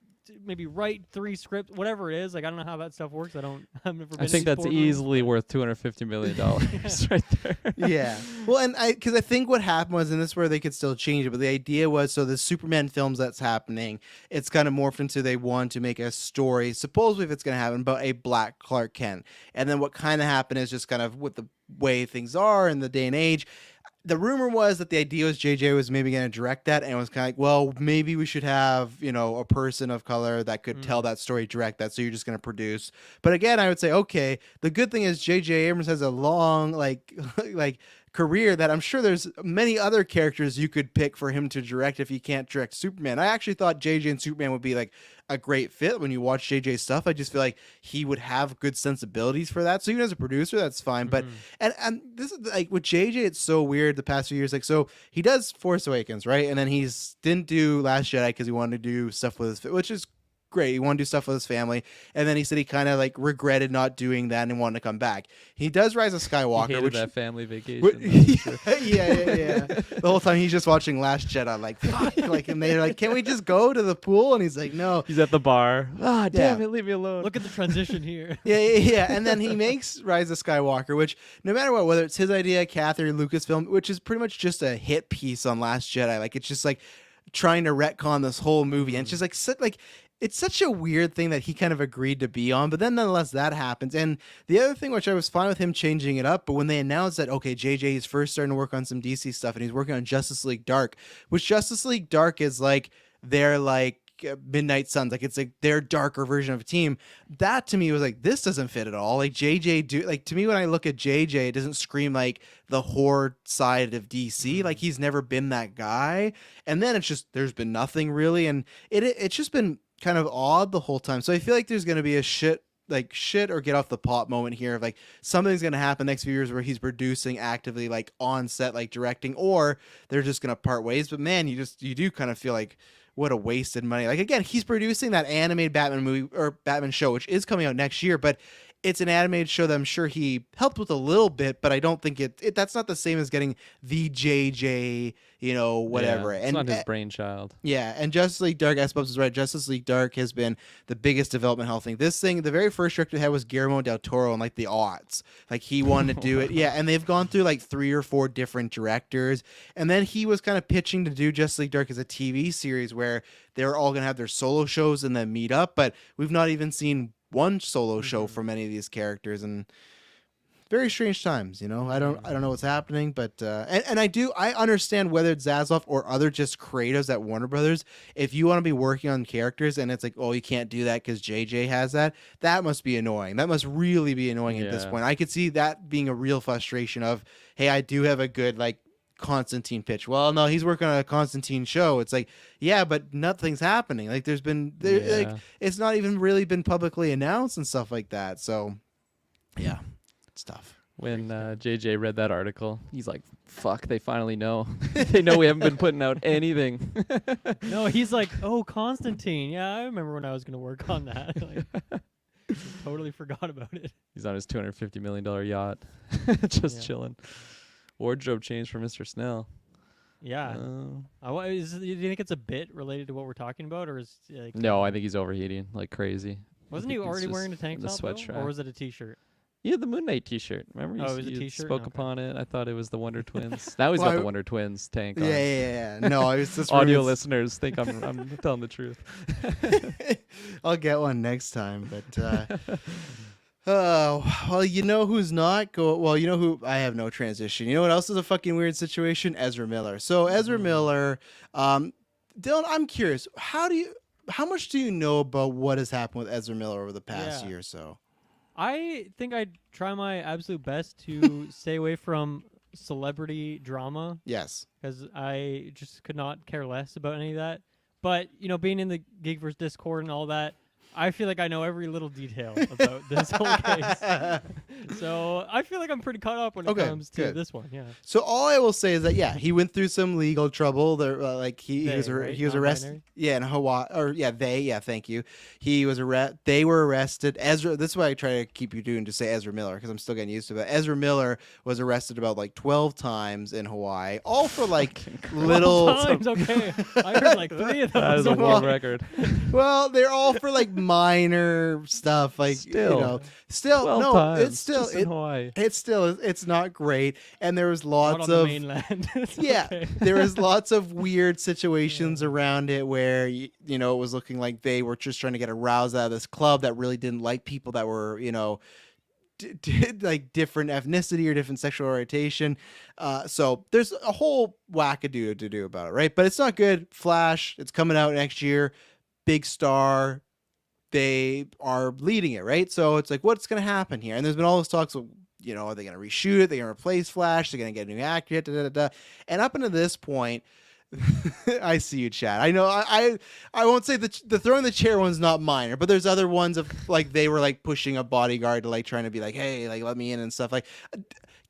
Speaker 3: maybe write 3 scripts, whatever it is. Like, I don't know how that stuff works. I've never been
Speaker 2: I think that's easily worth $250 million right there.
Speaker 1: Yeah. Well, and because I think what happened was, and this is where they could still change it, but the idea was, so the Superman films that's happening, it's kind of morphed into they want to make a story, supposedly if it's going to happen, about a black Clark Kent. And then what kind of happened is just kind of with the way things are in the day and age, the rumor was that the idea was JJ was maybe going to direct that, and it was kind of like, well, maybe we should have, a person of color that could tell that story, direct that, so you're just going to produce. But again, I would say, okay, the good thing is Jj Abrams has a long, like career that I'm sure there's many other characters you could pick for him to direct if he can't direct Superman. I actually thought JJ and Superman would be like a great fit when you watch JJ's stuff. I just feel like he would have good sensibilities for that. So even as a producer, that's fine. But and this is like with JJ, it's so weird the past few years. Like, so he does Force Awakens, right? And then didn't do Last Jedi because he wanted to do stuff with his, which is great. He wanted to do stuff with his family. And then he said he kind of like regretted not doing that and wanted to come back. He does Rise of Skywalker.
Speaker 2: He hated
Speaker 1: which
Speaker 2: that family vacation.
Speaker 1: Yeah. The whole time he's just watching Last Jedi, like, fuck. Like, and they're like, can we just go to the pool? And he's like, no.
Speaker 2: He's at the bar. Ah, damn it, leave me alone.
Speaker 3: Look at the transition here.
Speaker 1: Yeah. And then he makes Rise of Skywalker, which no matter what, whether it's his idea, Catherine Lucasfilm, which is pretty much just a hit piece on Last Jedi. Like, it's just like trying to retcon this whole movie. And it's just like, it's such a weird thing that he kind of agreed to be on, but then nonetheless that happens. And the other thing, which I was fine with him changing it up, but when they announced that, okay, JJ is first starting to work on some DC stuff and he's working on Justice League Dark, which Justice League Dark is like their like Midnight Suns, like it's like their darker version of a team. That to me was like, this doesn't fit at all. Like JJ to me, when I look at JJ, it doesn't scream like the horror side of DC. Like he's never been that guy. And then it's just, there's been nothing really. And it's just been kind of odd the whole time. So I feel like there's going to be a shit or get off the pot moment here of like something's going to happen next few years where he's producing actively, like on set, like directing, or they're just going to part ways. But man, you do kind of feel like what a wasted money. Like again, he's producing that animated Batman movie or Batman show, which is coming out next year, but it's an animated show that I'm sure he helped with a little bit, but I don't think that's not the same as getting the JJ, whatever.
Speaker 2: Yeah, it's not his brainchild.
Speaker 1: Yeah, and Justice League Dark, Espos is right. Justice League Dark has been the biggest development hell thing. This thing, the very first director they had was Guillermo del Toro in like the aughts. Like he wanted to do it. Yeah, and they've gone through like 3 or 4 different directors. And then he was kind of pitching to do Justice League Dark as a TV series where they're all going to have their solo shows and then meet up. But we've not even seen one solo show from any of these characters, and very strange times. I don't know what's happening, but and I understand whether it's Zaslav or other just creatives at Warner Brothers. If you want to be working on characters and it's like, oh, you can't do that because JJ has that must be annoying. That must really be annoying at this point. I could see that being a real frustration of, hey, I do have a good like Constantine pitch. Well, no, he's working on a Constantine show. It's like, yeah, but nothing's happening. Like like it's not even really been publicly announced and stuff like that. So yeah, it's tough.
Speaker 2: When JJ read that article, he's like, fuck, they finally know. They know we haven't been putting out anything.
Speaker 3: No, he's like, oh, Constantine. Yeah, I remember when I was going to work on that. Totally forgot about it.
Speaker 2: He's on his $250 million yacht, just
Speaker 3: Yeah.
Speaker 2: chilling. Wardrobe change for Mr. Snell.
Speaker 3: Yeah. Do you think it's a bit related to what we're talking about, or is like?
Speaker 2: No, I think he's overheating like crazy.
Speaker 3: Wasn't
Speaker 2: I
Speaker 3: he
Speaker 2: think he's
Speaker 3: already
Speaker 2: just
Speaker 3: wearing a tank
Speaker 2: in the
Speaker 3: top, though?
Speaker 2: sweatshirt.
Speaker 3: Or was it a t-shirt?
Speaker 2: He had the Moon Knight T-shirt. Remember?
Speaker 3: Oh, it was a
Speaker 2: you
Speaker 3: t-shirt?
Speaker 2: spoke
Speaker 3: Okay.
Speaker 2: upon it. I thought it was the Wonder Twins. Now he's got
Speaker 1: Well,
Speaker 2: the Wonder Twins tank on.
Speaker 1: Yeah. No, I was just
Speaker 2: Audio
Speaker 1: rumors.
Speaker 2: listeners think I'm telling the truth.
Speaker 1: I'll get one next time, but well, you know who's not well, you know who I have no transition. You know what else is a fucking weird situation? Ezra Miller. So Ezra Miller, Dylan, I'm curious, how much do you know about what has happened with Ezra Miller over the past year or so?
Speaker 3: I think I'd try my absolute best to stay away from celebrity drama.
Speaker 1: Yes.
Speaker 3: Because I just could not care less about any of that. But, being in the GeekVerse Discord and all that, I feel like I know every little detail about this whole case. So I feel like I'm pretty caught up when it comes to this one. Yeah.
Speaker 1: So all I will say is that he went through some legal trouble. There, he was arrested. Yeah, in Hawaii. Thank you. He was They were arrested. Ezra. This is why I try to keep you doing to say Ezra Miller because I'm still getting used to it. Ezra Miller was arrested about 12 times in Hawaii, all for little
Speaker 3: times. Okay, I heard 3 of those.
Speaker 2: That is a world record.
Speaker 1: Well, they're all for minor stuff, still
Speaker 2: 12
Speaker 1: no,
Speaker 2: times
Speaker 1: it's still
Speaker 2: just in Hawaii.
Speaker 1: It's not great, and there was
Speaker 3: Not
Speaker 1: lots
Speaker 3: on
Speaker 1: of
Speaker 3: the mainland.
Speaker 1: yeah, there was lots of weird situations around it where it was looking like they were just trying to get a rouse out of this club that really didn't like people that were different ethnicity or different sexual orientation. So there's a whole wackadoo to do about it, right? But it's not good. Flash, it's coming out next year. Big star. They are leading it, right? So it's what's going to happen here? And there's been all those talks of, are they going to reshoot it? They're going to replace Flash. They're going to get a new actor. And up until this point, I see you, Chad. I know I won't say the throwing the chair one's not minor, but there's other ones of they were pushing a bodyguard to trying to be hey, let me in and stuff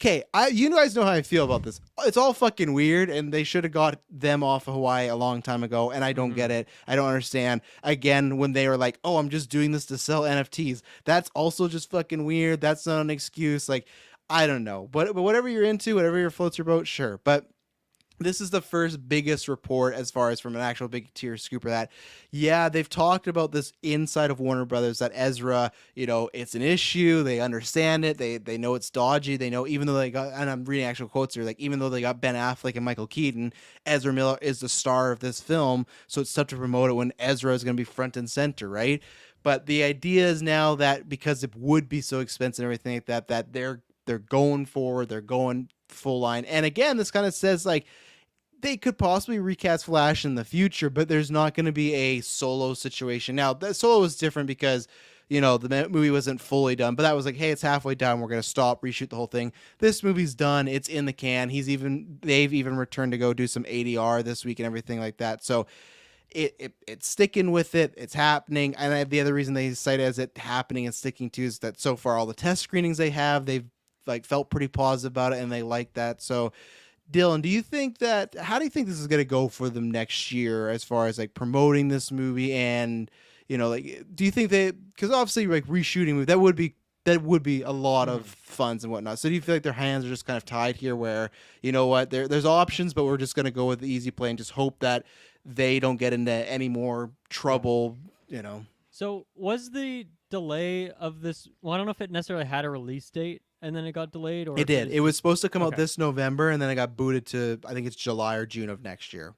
Speaker 1: okay, you guys know how I feel about this. It's all fucking weird, and they should have got them off of Hawaii a long time ago, and I don't get it. I don't understand. Again, when they were oh, I'm just doing this to sell NFTs, that's also just fucking weird. That's not an excuse. I don't know. But whatever you're into, whatever your floats your boat, sure. But this is the first biggest report as far as from an actual big tier scooper that, they've talked about this inside of Warner Brothers that Ezra, it's an issue. They understand it. They know it's dodgy. They know even though they got, and I'm reading actual quotes here, even though they got Ben Affleck and Michael Keaton, Ezra Miller is the star of this film. So it's tough to promote it when Ezra is going to be front and center, right? But the idea is now that because it would be so expensive and everything like that, that they're going forward. They're going full line. And again, this kind of says they could possibly recast Flash in the future, but there's not going to be a Solo situation. Now, that Solo was different because, the movie wasn't fully done, but that was hey, it's halfway done. We're going to stop, reshoot the whole thing. This movie's done. It's in the can. They've even returned to go do some ADR this week and everything like that. So it's sticking with it. It's happening. And the other reason they cite it as it happening and sticking to is that so far all the test screenings they have, they've felt pretty positive about it and they like that. So, Dylan, how do you think this is going to go for them next year as far as promoting this movie and, do you think because obviously reshooting movie, that would be a lot of funds and whatnot. So do you feel their hands are just kind of tied here where, there's options, but we're just going to go with the easy play and just hope that they don't get into any more trouble,
Speaker 3: So was the delay of this, I don't know if it necessarily had a release date and then it got delayed, or
Speaker 1: it did. It was supposed to come out
Speaker 3: Okay.
Speaker 1: this November, and then it got booted to, I think it's July or June of next year.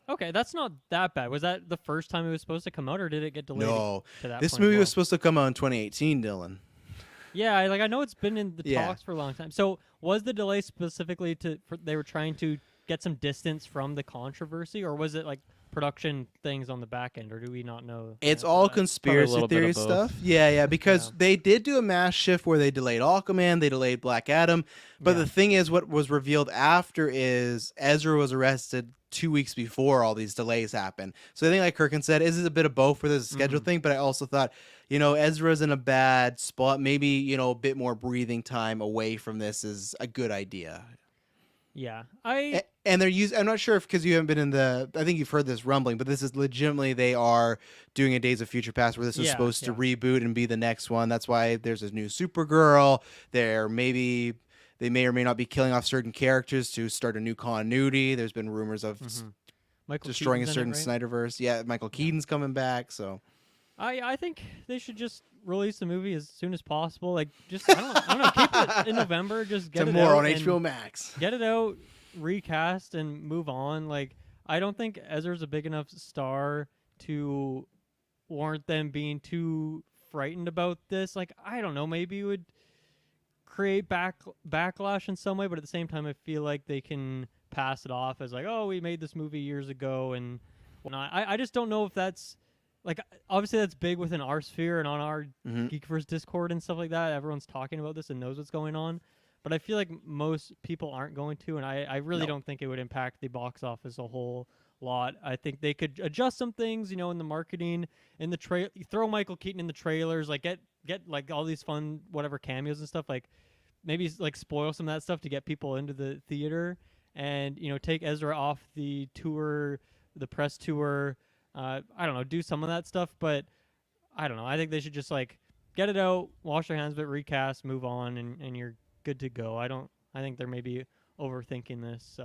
Speaker 3: Okay, that's not that bad. Was that the first time it was supposed to come out, or did it get delayed
Speaker 1: No,
Speaker 3: to that
Speaker 1: this
Speaker 3: point
Speaker 1: movie
Speaker 3: as
Speaker 1: was supposed to come out in 2018, Dylan.
Speaker 3: Yeah, I know it's been in the
Speaker 1: Yeah.
Speaker 3: talks for a long time. So was the delay specifically they were trying to get some distance from the controversy, or was it production things on the back end, or do we not know?
Speaker 1: It's
Speaker 3: the answer
Speaker 1: all
Speaker 3: to that?
Speaker 1: conspiracy
Speaker 2: little bit
Speaker 1: theory
Speaker 2: of both.
Speaker 1: stuff. Yeah, because
Speaker 3: Yeah.
Speaker 1: they did do a mass shift where they delayed Aquaman, they delayed Black Adam. But
Speaker 3: Yeah.
Speaker 1: the thing is, what was revealed after is Ezra was arrested 2 weeks before all these delays happened. So I think, like Kirklin said, is a bit of both for this schedule thing. But I also thought, Ezra's in a bad spot. Maybe, a bit more breathing time away from this is a good idea.
Speaker 3: Yeah,
Speaker 1: And they're using. I'm not sure if because you haven't been in the. I think you've heard this rumbling, but this is legitimately they are doing a Days of Future Past where this is supposed to reboot and be the next one. That's why there's a new Supergirl. They may or may not be killing off certain characters to start a new continuity. There's been rumors of destroying a certain Snyderverse. Yeah, Michael Keaton's coming back. So
Speaker 3: I think they should just release the movie as soon as possible. Like, just I don't know, keep it in November. Just get it
Speaker 1: more
Speaker 3: out
Speaker 1: on HBO Max.
Speaker 3: Get it out, recast, and move on. Like, I don't think Ezra's a big enough star to warrant them being too frightened about this. Like, I don't know, maybe it would create backlash in some way, but at the same time, I feel like they can pass it off as like, oh, we made this movie years ago and whatnot. I just don't know if that's. Like, obviously that's big within our sphere and on our GeekVerse Discord and stuff like that. Everyone's talking about this and knows what's going on. But I feel like most people aren't going to, and I really don't think it would impact the box office a whole lot. I think they could adjust some things, in the marketing, in the throw Michael Keaton in the trailers, like get like all these fun whatever cameos and stuff, like maybe like spoil some of that stuff to get people into the theater, and take Ezra off the tour, the press tour. I don't know, do some of that stuff, but I don't know. I think they should just like get it out, wash their hands of it, recast, move on, and you're good to go. I think they're maybe overthinking this,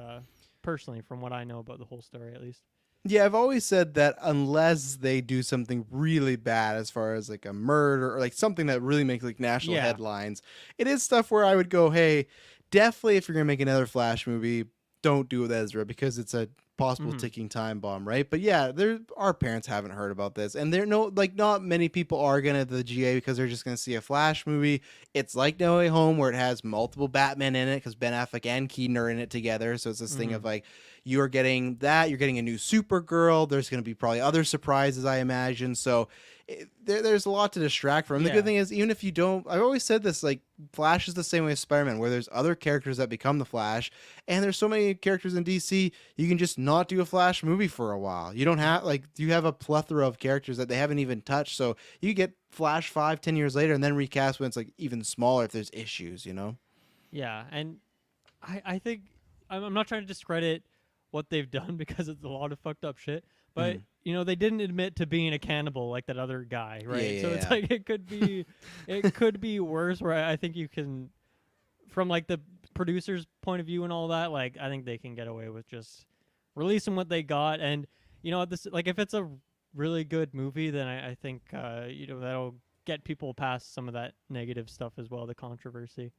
Speaker 3: personally, from what I know about the whole story, at least.
Speaker 1: Yeah, I've always said that unless they do something really bad as far as like a murder or like something that really makes like national headlines, it is stuff where I would go, hey, definitely if you're going to make another Flash movie, don't do it with Ezra because it's a possible ticking time bomb, right? But yeah, our parents haven't heard about this, and not many people are gonna the GA because they're just gonna see a Flash movie. It's like No Way Home where it has multiple Batman in it because Ben Affleck and Keaton are in it together. So it's this thing of like you're getting a new Supergirl. There's gonna be probably other surprises, I imagine. So there's a lot to distract from. The good thing is, even if you don't, I've always said this, like Flash is the same way as Spider-Man, where there's other characters that become the Flash, and there's so many characters in DC, you can just not do a Flash movie for a while. You don't have, you have a plethora of characters that they haven't even touched, so you get Flash 5-10 years later and then recast when it's like even smaller if there's issues,
Speaker 3: Yeah, and I think, I'm not trying to discredit what they've done because it's a lot of fucked up shit, but they didn't admit to being a cannibal like that other guy, right?
Speaker 1: Yeah,
Speaker 3: so it's like it could be worse. Where I think you can, from like the producer's point of view and all that, like I think they can get away with just releasing what they got, and this, like if it's a really good movie, then I think that'll get people past some of that negative stuff as well, the controversy.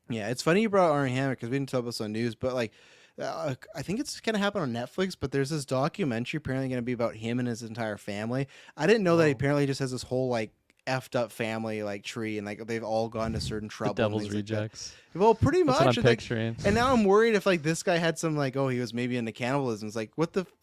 Speaker 1: Yeah, it's funny you brought Armie Hammer because we didn't talk about this on news, but like. I think it's going to happen on Netflix, but there's this documentary apparently going to be about him and his entire family. I didn't know that he apparently just has this whole like effed up family like tree, and like they've all gone to certain trouble.
Speaker 2: The devil's rejects.
Speaker 1: Like well, pretty much.
Speaker 2: That's what I'm picturing.
Speaker 1: And now I'm worried if like this guy had some like, he was maybe into cannibalism. It's like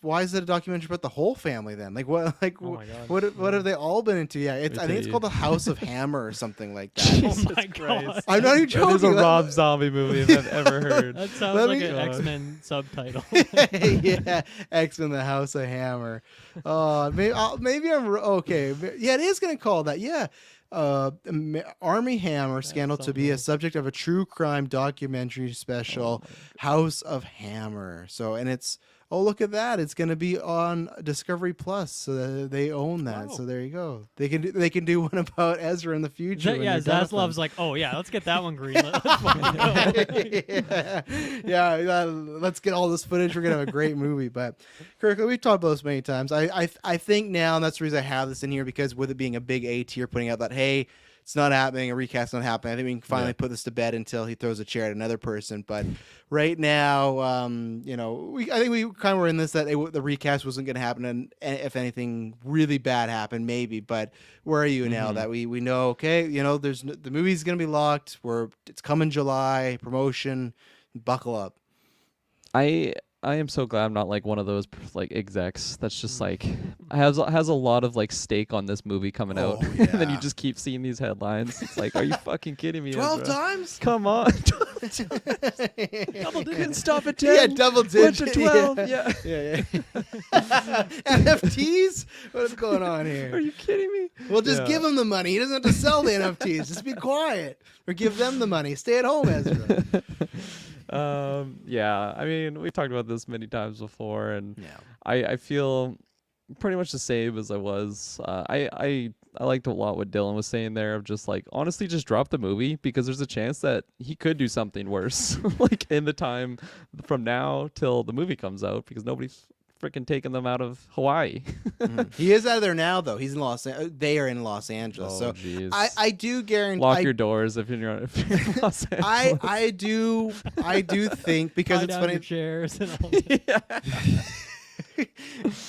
Speaker 1: why is it a documentary about the whole family then? Like what? Like what have they all been into? Yeah, I think it's called The House of Hammer or something like that.
Speaker 2: Jesus Christ!
Speaker 1: I'm not even joking.
Speaker 2: That is a Rob Zombie movie if I've ever heard.
Speaker 3: That sounds like an X-Men subtitle.
Speaker 1: Yeah, X-Men: The House of Hammer. Maybe I'm okay. Yeah, it is gonna call that. Yeah. Armie Hammer scandal to be a subject of a true crime documentary special, House of Hammer. So, and it's look at that, it's going to be on Discovery Plus, so they own that. So there you go. They can do one about Ezra in the future.
Speaker 3: Zaslav's like, let's get that one green.
Speaker 1: Let's get all this footage. We're gonna have a great movie. But Kirklin, we've talked about this many times. I think now, and that's the reason I have this in here, because with it being a big A tier, putting out that hey, it's not happening, a recast not happening, I think we can finally put this to bed until he throws a chair at another person. But right now, I think we kind of were in this that the recast wasn't going to happen, and if anything really bad happened, maybe. But where are you now that we know? Okay, the movie's going to be locked. It's coming July, promotion. Buckle up.
Speaker 2: I am so glad I'm not like one of those like execs that's just like has a lot of like stake on this movie coming out, and then you just keep seeing these headlines. It's like, are you fucking kidding me?
Speaker 1: 12
Speaker 2: Ezra?
Speaker 1: times?
Speaker 2: Come on, double digit. Stop at 10.
Speaker 1: Yeah, double digit.
Speaker 2: Went to 12. Yeah.
Speaker 1: NFTs? What is going on here?
Speaker 2: Are you kidding me?
Speaker 1: Well, just give him the money. He doesn't have to sell the NFTs. Just be quiet, or give them the money. Stay at home, Ezra.
Speaker 2: Yeah, I mean, we've talked about this many times before, and
Speaker 1: Yeah.
Speaker 2: I feel pretty much the same as I was. I liked a lot what Dylan was saying there of just like honestly just drop the movie because there's a chance that he could do something worse like in the time from now till the movie comes out because nobody's freaking taking them out of Hawaii.
Speaker 1: He is out of there now, though. He's in they are in Los Angeles.
Speaker 2: Oh,
Speaker 1: so
Speaker 2: jeez.
Speaker 1: I do guarantee.
Speaker 2: Lock your doors if you're in Los Angeles.
Speaker 1: I do think because
Speaker 3: Tie
Speaker 1: it's
Speaker 3: down
Speaker 1: funny.
Speaker 3: your chairs and all that.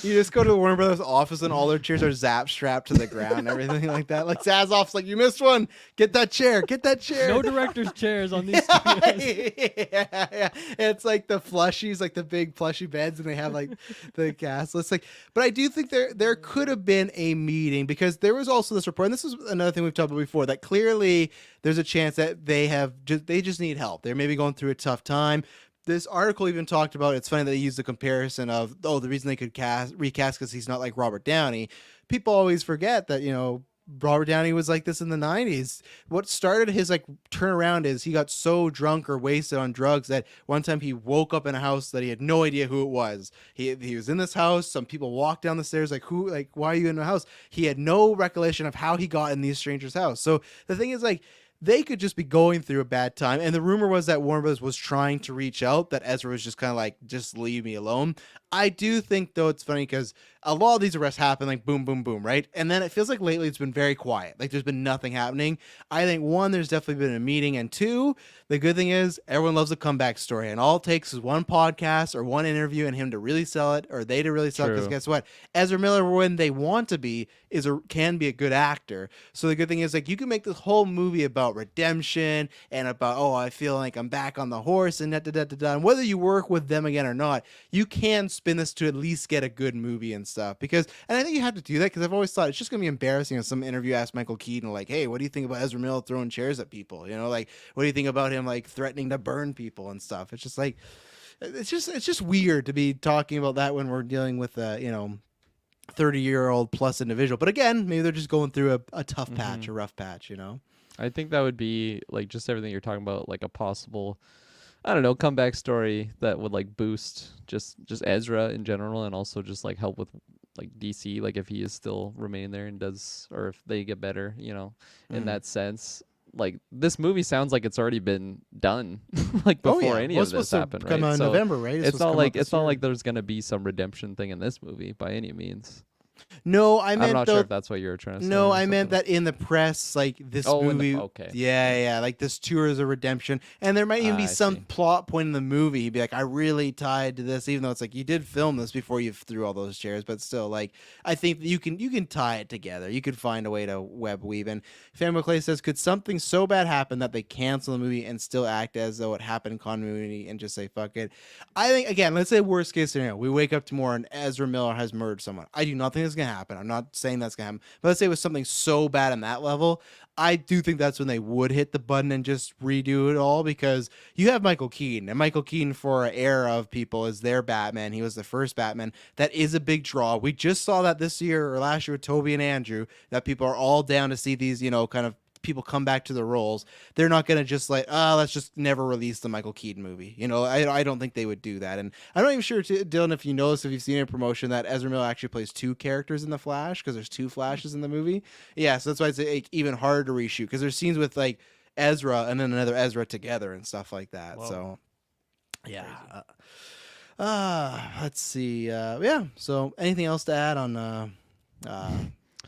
Speaker 1: You just go to the Warner Brothers office and all their chairs are zap strapped to the ground and everything like that. Like Zazoff's like, you missed one. Get that chair. Get that chair.
Speaker 3: No director's chairs on these studios.
Speaker 1: Yeah. It's like the plushies, like the big plushy beds, and they have like the castle. It's like, but I do think there could have been a meeting because there was also this report, and this is another thing we've talked about before, that clearly there's a chance that they just need help. They're maybe going through a tough time. This article even talked about, it's funny that they used the comparison of, the reason they could recast because he's not like Robert Downey. People always forget that, Robert Downey was like this in the 90s. What started his like turnaround is he got so drunk or wasted on drugs that one time he woke up in a house that he had no idea who it was. He was in this house. Some people walked down the stairs like, why are you in the house? He had no recollection of how he got in these strangers' house. So the thing is like, they could just be going through a bad time. And the rumor was that Warner Bros. Was trying to reach out, that Ezra was just kind of like, just leave me alone. I do think, though, it's funny because a lot of these arrests happen like boom, boom, boom, right? And then it feels like lately it's been very quiet. Like there's been nothing happening. I think, one, there's definitely been a meeting. And two, the good thing is everyone loves a comeback story. And all it takes is one podcast or one interview and him to really sell it, or they to really sell it. Because guess what? Ezra Miller, when they want to be, can be a good actor. So the good thing is like you can make this whole movie about redemption and about, I feel like I'm back on the horse and da-da-da-da-da. And whether you work with them again or not, you can spin this to at least get a good movie and stuff. And I think you have to do that because I've always thought it's just going to be embarrassing if some interview asked Michael Keaton like, hey, what do you think about Ezra Miller throwing chairs at people? Like, what do you think about him like threatening to burn people and stuff? It's just like, it's just weird to be talking about that when we're dealing with 30-year-old plus individual. But again, maybe they're just going through a tough patch, a rough patch,
Speaker 2: I think that would be like just everything you're talking about, like a possible, I don't know, comeback story that would like boost just Ezra in general, and also just like help with like DC, like if he is still remaining there and does, or if they get better, in that sense. Like this movie sounds like it's already been done, like before any of this happened, right?
Speaker 1: Come out in November, right?
Speaker 2: It's not like there's gonna be some redemption thing in this movie by any means.
Speaker 1: No, I'm
Speaker 2: not sure if that's what you were trying to say.
Speaker 1: No, I meant that in the press, like this movie.
Speaker 2: Okay.
Speaker 1: Yeah, like this tour is a redemption, and there might even be some plot point in the movie. He'd be like, I really tied to this, even though it's like you did film this before you threw all those chairs, but still, like I think that you can tie it together. You could find a way to web weave. And Fan McClay says, could something so bad happen that they cancel the movie and still act as though it happened in continuity and just say fuck it? I think again, let's say worst case scenario, we wake up tomorrow and Ezra Miller has murdered someone. I do not think it's gonna happen. I'm not saying that's gonna happen, but let's say it was something so bad on that level. I do think that's when they would hit the button and just redo it all, because you have Michael Keaton, and Michael Keaton for an era of people is their Batman. He was the first Batman. That is a big draw. We just saw that this year or last year with Toby and Andrew, that people are all down to see these, kind of people come back to the roles. They're not going to just like, let's just never release the Michael Keaton movie. I don't think they would do that. And I'm not even sure, Dylan, if you noticed, if you've seen a promotion, that Ezra Miller actually plays two characters in The Flash, because there's two Flashes in the movie. Yeah, so that's why it's like, even harder to reshoot, because there's scenes with like Ezra and then another Ezra together and stuff like that. Whoa. So, yeah. Let's see. So anything else to add on the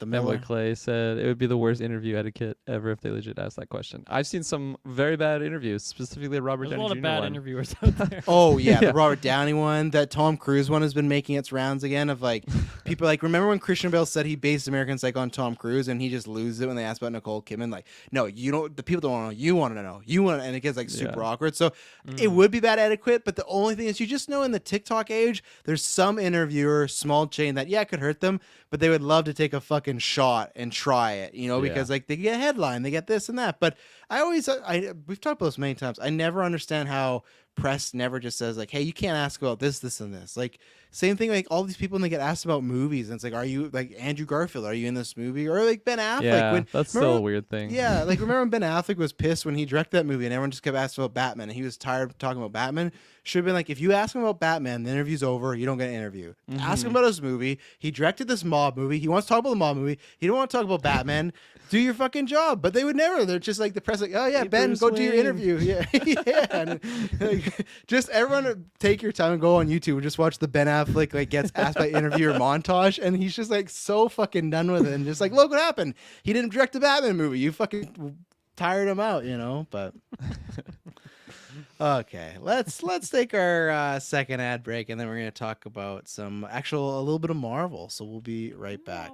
Speaker 1: Miller?
Speaker 2: Clay said it would be the worst interview etiquette ever if they legit asked that question. I've seen some very bad interviews, specifically the Robert Downey Jr.
Speaker 3: There's a lot of bad
Speaker 2: one.
Speaker 3: interviewers out there.
Speaker 1: Oh yeah, the Robert Downey one. That Tom Cruise one has been making its rounds again. Of like, people like, remember when Christian Bale said he based American Psycho on Tom Cruise, and he just loses it when they asked about Nicole Kidman. Like, no, you don't. The people don't want to know. You want to know. You want, and it gets like super awkward. So it would be bad etiquette. But the only thing is, you just know in the TikTok age, there's some interviewer, small chain that it could hurt them, but they would love to take a fucking shot and try it, because like they get a headline, they get this and that. But we've talked about this many times. I never understand how press never just says like, hey, you can't ask about this, this, and this. Like same thing, like all these people when they get asked about movies, and it's like, are you like Andrew Garfield? Are you in this movie? Or like Ben Affleck?
Speaker 2: Yeah, that's still a weird thing.
Speaker 1: Yeah, like remember when Ben Affleck was pissed when he directed that movie and everyone just kept asking about Batman and he was tired of talking about Batman? Should have been like, if you ask him about Batman, the interview's over. You don't get an interview. Ask him about his movie. He directed this mob movie. He wants to talk about the mob movie. He don't want to talk about Batman. Do your fucking job. But they would never. They're just like the press, like, oh yeah,
Speaker 2: Hey,
Speaker 1: Ben,
Speaker 2: Bruce
Speaker 1: go do your
Speaker 2: Wayne.
Speaker 1: interview. Yeah, yeah. And, like, just everyone take your time and go on YouTube and just watch the Ben Affleck like gets asked by interviewer montage, and he's just like so fucking done with it, and just like, look what happened. He didn't direct the Batman movie. You fucking tired him out, you know. But okay, let's take our second ad break, and then we're gonna talk about a little bit of Marvel. So we'll be right back.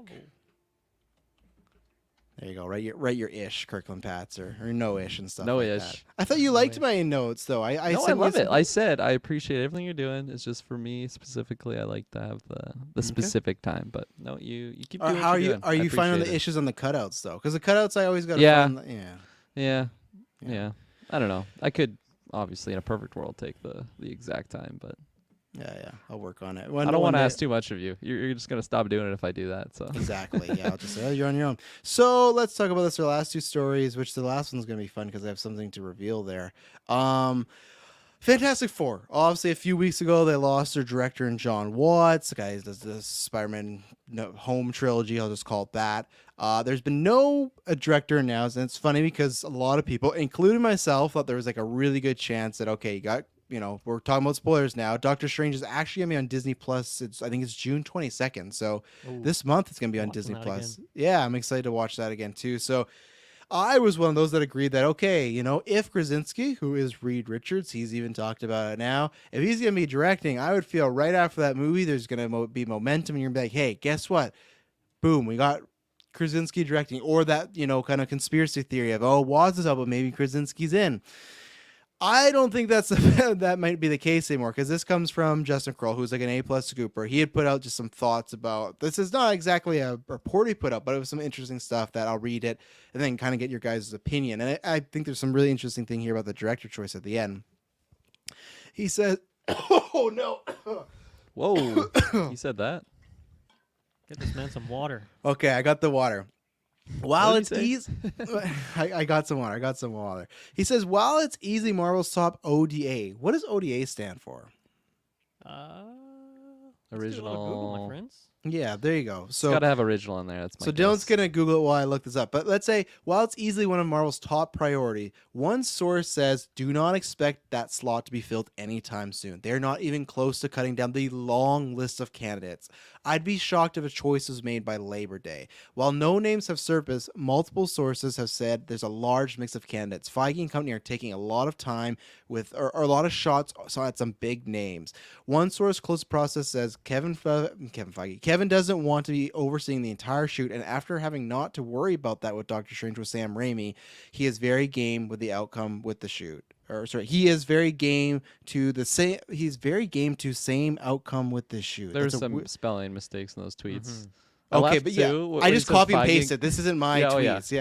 Speaker 1: There you go. Write your ish, Kirklin Pats, or no ish and stuff.
Speaker 2: No
Speaker 1: like
Speaker 2: ish.
Speaker 1: That. I thought you liked my notes though. I
Speaker 2: No, I
Speaker 1: sent you
Speaker 2: love it.
Speaker 1: some-
Speaker 2: I said I appreciate everything you're doing. It's just for me specifically, I like to have the specific time. But no, you keep doing.
Speaker 1: How
Speaker 2: what
Speaker 1: are
Speaker 2: you're
Speaker 1: you?
Speaker 2: doing.
Speaker 1: Are
Speaker 2: I
Speaker 1: you finding the
Speaker 2: appreciate it.
Speaker 1: issues on the cutouts though? Because the cutouts I always got.
Speaker 2: Yeah.
Speaker 1: Yeah.
Speaker 2: Yeah. I don't know. I could obviously in a perfect world take the exact time, but
Speaker 1: Yeah. I'll work on it.
Speaker 2: I don't want to ask too much of you. You're just gonna stop doing it if I do that. So
Speaker 1: Exactly. Yeah. I'll just say, oh, you're on your own. So let's talk about this. Our last two stories, which the last one's gonna be fun because I have something to reveal there. Fantastic Four. Obviously, a few weeks ago, they lost their director in John Watts. The guy who does the Spider-Man home trilogy. I'll just call it that. There's been no director announced, and it's funny because a lot of people, including myself, thought there was like a really good chance that, okay, we're talking about spoilers now. Doctor Strange is actually going to be on Disney Plus. I think it's June 22nd. So this month it's going to be on
Speaker 3: Watching
Speaker 1: Disney
Speaker 3: that
Speaker 1: Plus.
Speaker 3: again.
Speaker 1: Yeah, I'm excited to watch that again too. So I was one of those that agreed that, okay, if Krasinski, who is Reed Richards, he's even talked about it now, if he's going to be directing, I would feel right after that movie, there's going to be momentum and you're going to be like, hey, guess what? Boom, we got Krasinski directing, or that, kind of conspiracy theory of, oh, Woz is out, but maybe Krasinski's in. I don't think that might be the case anymore, because this comes from Justin Kroll, who's like an A+ scooper. He had put out just some thoughts about this. Is not exactly a report he put up, but it was some interesting stuff that I'll read it and then kind of get your guys' opinion. And I think there's some really interesting thing here about the director choice at the end. He said, "Oh no."
Speaker 2: whoa, you said that.
Speaker 3: Get this man some water.
Speaker 1: Okay, I got the water. While
Speaker 2: What
Speaker 1: it's
Speaker 2: did he
Speaker 1: easy, I got some water. He says, while it's easily Marvel's top ODA. What does ODA stand for?
Speaker 3: Let's do a little Google, my
Speaker 2: Original.
Speaker 3: friends.
Speaker 1: Yeah, there you go. So
Speaker 2: Gotta have original in there. That's my
Speaker 1: So Dylan's
Speaker 2: guess.
Speaker 1: gonna Google it while I look this up. But let's say, while it's easily one of Marvel's top priority, one source says, do not expect that slot to be filled anytime soon. They're not even close to cutting down the long list of candidates. I'd be shocked if a choice was made by Labor Day. While no names have surfaced, multiple sources have said there's a large mix of candidates. Feige and company are taking a lot of time or a lot of shots at some big names. One source close to the process says Kevin Feige. Kevin doesn't want to be overseeing the entire shoot, and after having not to worry about that with Doctor Strange with Sam Raimi, he is very game with the outcome with the shoot. He is very game to the same. He's very game to same outcome with the shoot.
Speaker 2: There's
Speaker 1: That's a
Speaker 2: some spelling mistakes in those tweets.
Speaker 3: Mhm.
Speaker 2: I
Speaker 1: Okay,
Speaker 2: laughed
Speaker 1: but yeah,
Speaker 2: too,
Speaker 1: I
Speaker 2: when he
Speaker 1: just
Speaker 2: said
Speaker 1: copy and
Speaker 2: Feige
Speaker 1: pasted. This isn't my
Speaker 2: Yeah, oh, yeah.
Speaker 1: tweets.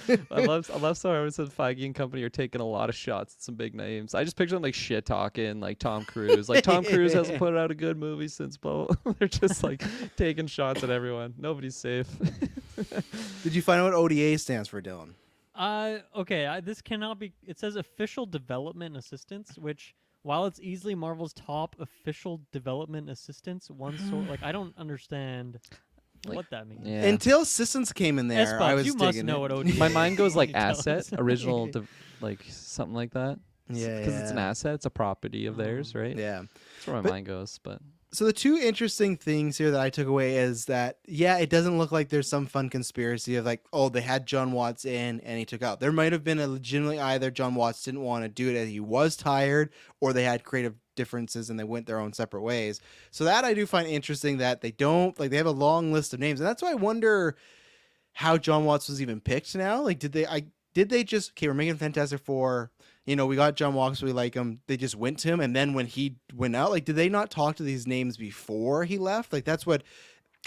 Speaker 1: Yeah.
Speaker 2: I love so everyone said Feige and company are taking a lot of shots at some big names. I just picture them like shit talking, like Tom Cruise. Like Tom Cruise hasn't put out a good movie since Bo. They're just like taking shots at everyone. Nobody's safe.
Speaker 1: Did you find out what ODA stands for, Dylan?
Speaker 3: Okay. This cannot be. It says official development assistance, which, while it's easily Marvel's top official development assistance, one sort like I don't understand
Speaker 2: Like,
Speaker 3: what that means.
Speaker 2: Yeah.
Speaker 1: Until Assistance came in there,
Speaker 3: Xbox,
Speaker 1: I was
Speaker 3: you must
Speaker 1: digging
Speaker 3: know
Speaker 1: it.
Speaker 3: what ODA
Speaker 2: My mind goes like
Speaker 3: Tell
Speaker 2: asset,
Speaker 3: us.
Speaker 2: original, like something like that.
Speaker 1: Yeah,
Speaker 2: Because it's an
Speaker 1: yeah.
Speaker 2: asset. It's a property of theirs, right?
Speaker 1: Yeah.
Speaker 2: That's where my
Speaker 1: But-
Speaker 2: mind goes. But
Speaker 1: So the two interesting things here that I took away is that, yeah, it doesn't look like there's some fun conspiracy of like, oh, they had John Watts in and he took out. There might have been a legitimately either John Watts didn't want to do it as he was tired, or they had creative differences and they went their own separate ways. So that I do find interesting that they don't, like, they have a long list of names. And that's why I wonder how John Watts was even picked now. Like, did they just, okay, we're making Fantastic Four. We got John Watts, we like him. They just went to him, and then when he went out, like, did they not talk to these names before he left? Like, that's what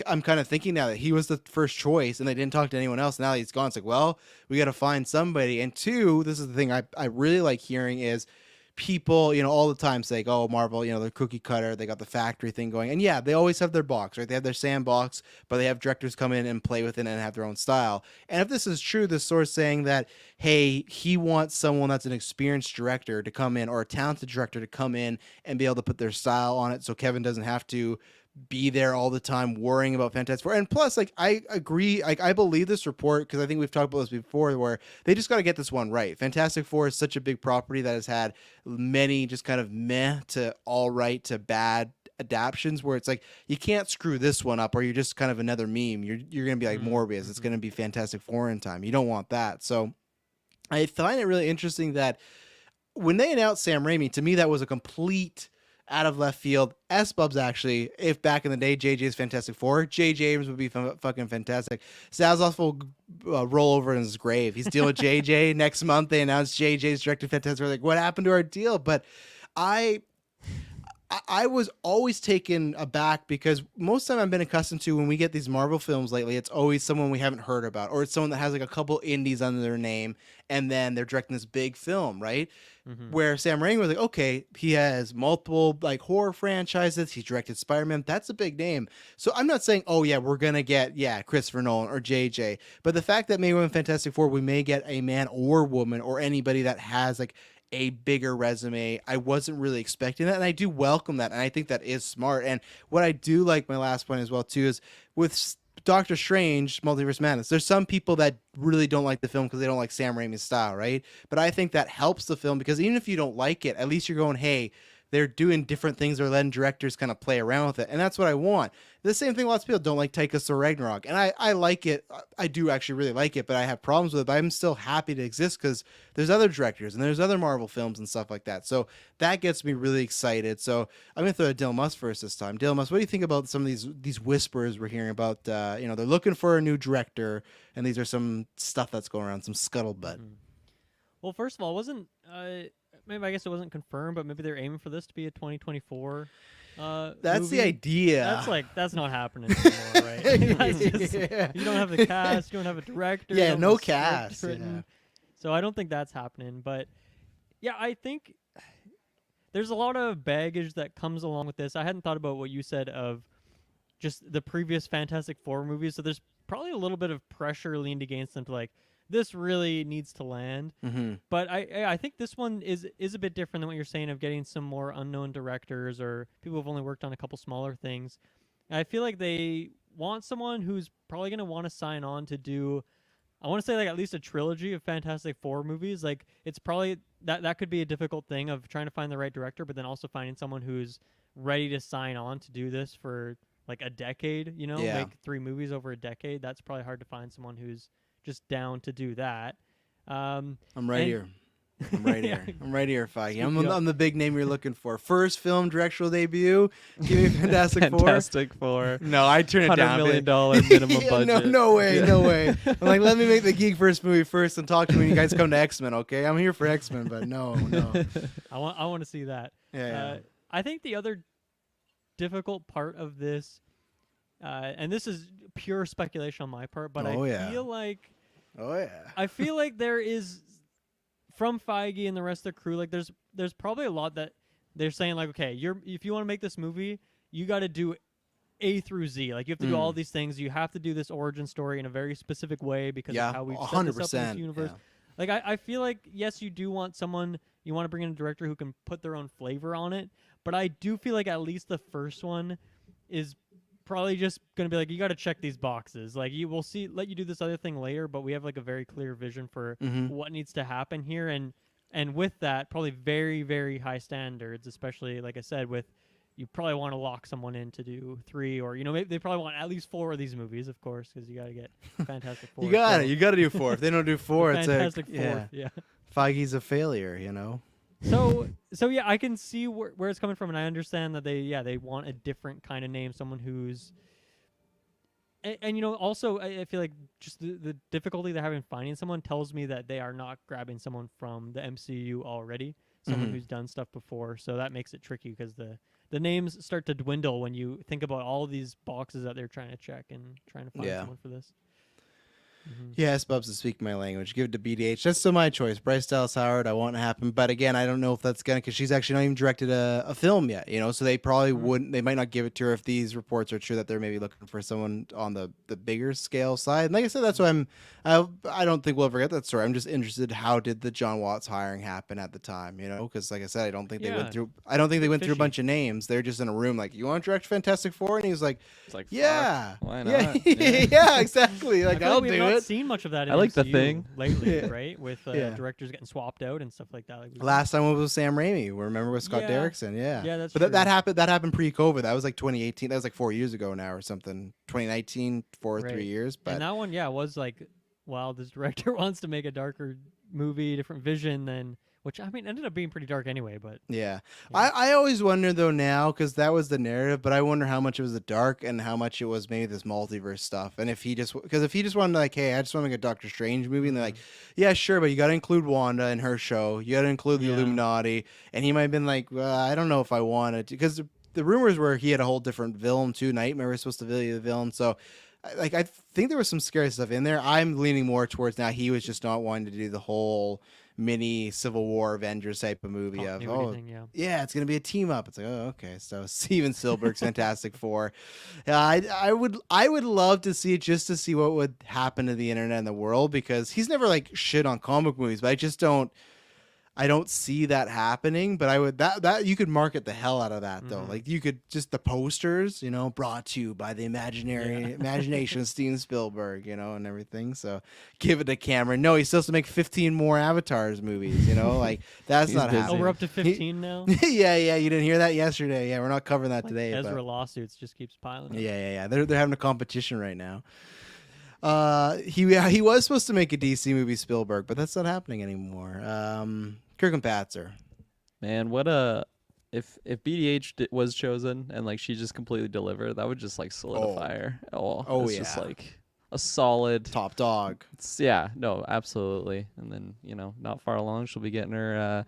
Speaker 1: I'm kind of thinking now, that he was the first choice, and they didn't talk to anyone else. Now that he's gone, it's like, well, we got to find somebody. And two, this is the thing I really like hearing is people, all the time say, oh, Marvel, they're cookie cutter, they got the factory thing going. And yeah, they always have their box, right? They have their sandbox, but they have directors come in and play with it and have their own style. And if this is true, this source saying that, hey, he wants someone that's an experienced director to come in, or a talented director to come in and be able to put their style on it, so Kevin doesn't have to be there all the time worrying about Fantastic Four. And plus, like, I agree, like, I believe this report, because I think we've talked about this before, where they just got to get this one right. Fantastic Four is such a big property that has had many just kind of meh to all right to bad adaptions, where it's like, you can't screw this one up, or you're just kind of another meme. You're gonna be like Morbius. It's gonna be Fantastic Four in time. You don't want that. So I find it really interesting that when they announced Sam Raimi, to me that was a complete out of left field. S-Bubs, actually, if back in the day JJ's Fantastic Four, Jj Abrams would be fucking fantastic. Zaslav will roll over in his grave. He's dealing with JJ next month. They announced JJ's directed Fantastic Four. Like, what happened to our deal? But I was always taken aback, because most of the time I've been accustomed to, when we get these Marvel films lately, it's always someone we haven't heard about, or it's someone that has like a couple indies under their name, and then they're directing this big film, right? Where Sam Raimi was like, okay, he has multiple like horror franchises. He's directed Spider-Man. That's a big name. So I'm not saying, oh yeah, we're going to get, Christopher Nolan or JJ. But the fact that maybe in Fantastic Four, we may get a man or woman or anybody that has like a bigger resume, I wasn't really expecting that. And I do welcome that. And I think that is smart. And what I do like, my last point as well too, is with Doctor Strange, Multiverse Madness, there's some people that really don't like the film because they don't like Sam Raimi's style, right? But I think that helps the film, because even if you don't like it, at least you're going, hey, they're doing different things, or letting directors kind of play around with it. And that's what I want. The same thing, lots of people don't like Taika Thor Ragnarok. And I like it. I do actually really like it, but I have problems with it. But I'm still happy to exist, because there's other directors and there's other Marvel films and stuff like that. So that gets me really excited. So I'm going to throw to Dylan Musk first this time. Dylan Musk, what do you think about some of these whispers we're hearing about? They're looking for a new director, and these are some stuff that's going around, some scuttlebutt.
Speaker 3: Well, first of all, maybe I guess it wasn't confirmed, but maybe they're aiming for this to be a 2024
Speaker 1: That's
Speaker 3: movie.
Speaker 1: the idea.
Speaker 3: That's not happening anymore, right? That's just, you don't have the cast, you don't have a director.
Speaker 1: Yeah,
Speaker 3: you don't
Speaker 1: no
Speaker 3: have a script
Speaker 1: cast.
Speaker 3: written.
Speaker 1: Yeah.
Speaker 3: So I don't think that's happening. But yeah, I think there's a lot of baggage that comes along with this. I hadn't thought about what you said of just the previous Fantastic Four movies. So there's probably a little bit of pressure leaned against them to like, this really needs to land. But I think this one is a bit different than what you're saying of getting some more unknown directors or people who've only worked on a couple smaller things. And I feel like they want someone who's probably going to want to sign on to do, I want to say like at least a trilogy of Fantastic Four movies. Like it's probably that could be a difficult thing of trying to find the right director, but then also finding someone who's ready to sign on to do this for like a decade, make 3 movies over a decade. That's probably hard to find someone who's just down to do that.
Speaker 1: I'm right here. I'm right here. I'm right here, Feige. I'm the big name you're looking for. First film directorial debut. Give me Fantastic Four.
Speaker 2: Fantastic Four.
Speaker 1: No, I turn it down.
Speaker 2: $100 million minimum budget.
Speaker 1: No way. I'm like, let me make the GeekVerse movie first and talk to me when you guys come to X-Men, okay? I'm here for X-Men, but no.
Speaker 3: I want to see that.
Speaker 1: Yeah.
Speaker 3: I think the other difficult part of this, and this is pure speculation on my part, but I feel like there is, from Feige and the rest of the crew, like there's probably a lot that they're saying like, okay, if you want to make this movie, you got to do A through Z. Like you have to do all these things. You have to do this origin story in a very specific way because of how we've set this up in this universe. Yeah. Like I feel like, yes, you do want someone, you want to bring in a director who can put their own flavor on it, but I do feel like at least the first one is probably just going to be like, you got to check these boxes. Like we'll see, let you do this other thing later, but we have like a very clear vision for what needs to happen here. And with that, probably very, very high standards, especially like I said, you probably want to lock someone in to do 3 or, maybe they probably want at least 4 of these movies, of course, because you got to get Fantastic Four.
Speaker 1: You got to do 4. If they don't do 4, it's
Speaker 3: Fantastic Four. Yeah.
Speaker 1: Feige's a failure,
Speaker 3: So yeah, I can see where it's coming from, and I understand that they want a different kind of name, someone who's, and also I feel like just the difficulty they're having finding someone tells me that they are not grabbing someone from the MCU already, someone who's done stuff before, so that makes it tricky because the names start to dwindle when you think about all these boxes that they're trying to check and trying to find someone for this.
Speaker 1: Yes, Bubs is speaking my language. Give it to BDH. That's still my choice. Bryce Dallas Howard, I want to happen. But again, I don't know if that's going to, because she's actually not even directed a film yet, so they probably wouldn't, they might not give it to her if these reports are true that they're maybe looking for someone on the bigger scale side. And like I said, that's why I don't think we'll ever get that story. I'm just interested, how did the John Watts hiring happen at the time, because like I said, I don't think they went through a bunch of names. They're just in a room like, you want to direct Fantastic Four? And he's like, yeah.
Speaker 2: Why not?
Speaker 1: Yeah, exactly. Like, I'll do
Speaker 3: we've not
Speaker 1: it.
Speaker 3: seen much of that in
Speaker 2: I like the
Speaker 3: MCU
Speaker 2: thing.
Speaker 3: lately, right? With directors getting swapped out and stuff like that. Like
Speaker 1: Last time it was Sam Raimi. Remember with Scott Derrickson? Yeah.
Speaker 3: Yeah, that's
Speaker 1: but
Speaker 3: true.
Speaker 1: that happened pre-COVID. That was like 2018. That was like 4 years ago now or something. 2019 for 3 years. But
Speaker 3: and that one, was like, wow, this director wants to make a darker movie, different vision than. Which, I mean, ended up being pretty dark anyway, but...
Speaker 1: Yeah. I always wonder, though, now, because that was the narrative, but I wonder how much it was the dark and how much it was maybe this multiverse stuff. And if he just wanted to, like, hey, I just want to make a Doctor Strange movie, and they're like, yeah, sure, but you got to include Wanda in her show. You got to include the Illuminati. And he might have been like, well, I don't know if I wanted to. Because the rumors were he had a whole different villain, too. Nightmare was supposed to be the villain, so... I think there was some scary stuff in there. I'm leaning more towards now he was just not wanting to do the whole mini Civil War Avengers type of movie it's gonna be a team up. It's like, oh, okay. So Steven Spielberg's Fantastic Four. I would love to see it just to see what would happen to the internet and the world, because he's never like shit on comic movies, but I don't see that happening, but I would that you could market the hell out of that though. Like you could just the posters, brought to you by the imagination of Steven Spielberg, and everything. So give it to Cameron. No, he still has to make 15 more Avatars movies, like that's not happening.
Speaker 3: Oh, we're up to 15 now?
Speaker 1: Yeah, you didn't hear that yesterday. Yeah, we're not covering that today.
Speaker 3: Ezra lawsuits just keeps piling up.
Speaker 1: Yeah. They're having a competition right now. He was supposed to make a DC movie, Spielberg, but that's not happening anymore. Kirklin Patzer.
Speaker 2: Man, if BDH was chosen and like she just completely delivered, that would just like solidify her. It's just like a solid
Speaker 1: top dog.
Speaker 2: No, absolutely. And then not far along, she'll be getting her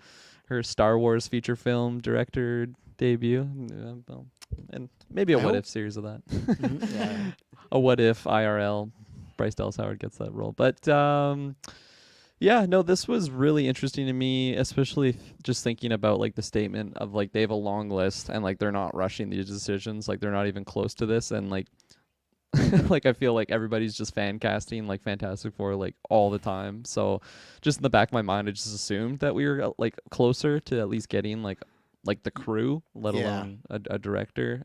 Speaker 2: Star Wars feature film director debut, and maybe a what if series of that. A what if IRL. Bryce Dallas Howard gets that role, but this was really interesting to me, especially just thinking about like the statement of like they have a long list and like they're not rushing these decisions, like they're not even close to this, and like like I feel like everybody's just fan casting like Fantastic Four like all the time. So just in the back of my mind, I just assumed that we were like closer to at least getting like the crew, let alone a director.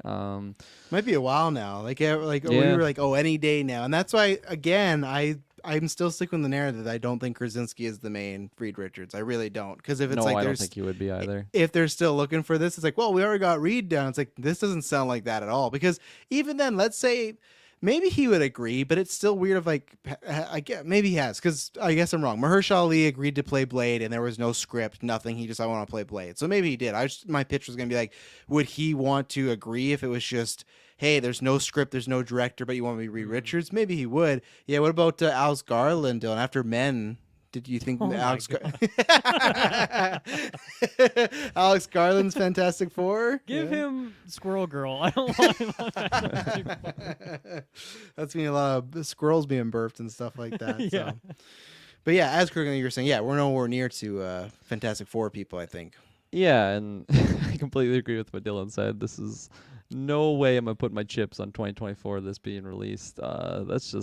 Speaker 1: Might be a while now. We were like, any day now. And that's why, again, I'm still sticking with the narrative that I don't think Krasinski is the main Reed Richards. I really don't. Because if it's
Speaker 2: I don't think he would be either.
Speaker 1: If they're still looking for this, it's like, well, we already got Reed down. It's like, this doesn't sound like that at all. Because even then, let's say... maybe he would agree, but it's still weird. Maybe he has, because I guess I'm wrong. Mahershala Ali agreed to play Blade, and there was no script, nothing. He just, I want to play Blade. So maybe he did. My pitch was gonna be like, would he want to agree if it was just, hey, there's no script, there's no director, but you want me to be Reed Richards? Maybe he would. Yeah. What about Alex Garland, Dylan? After Men, did you think Alex Garland's Fantastic Four?
Speaker 3: Give him Squirrel Girl. I don't want him on Fantastic Four.
Speaker 1: That's mean a lot of squirrels being birthed and stuff like that. So. But yeah, as Kirklin, you were saying, we're nowhere near to Fantastic Four people, I think.
Speaker 2: Yeah, and I completely agree with what Dylan said. This is no way I'm gonna put my chips on 2024. This being released. That's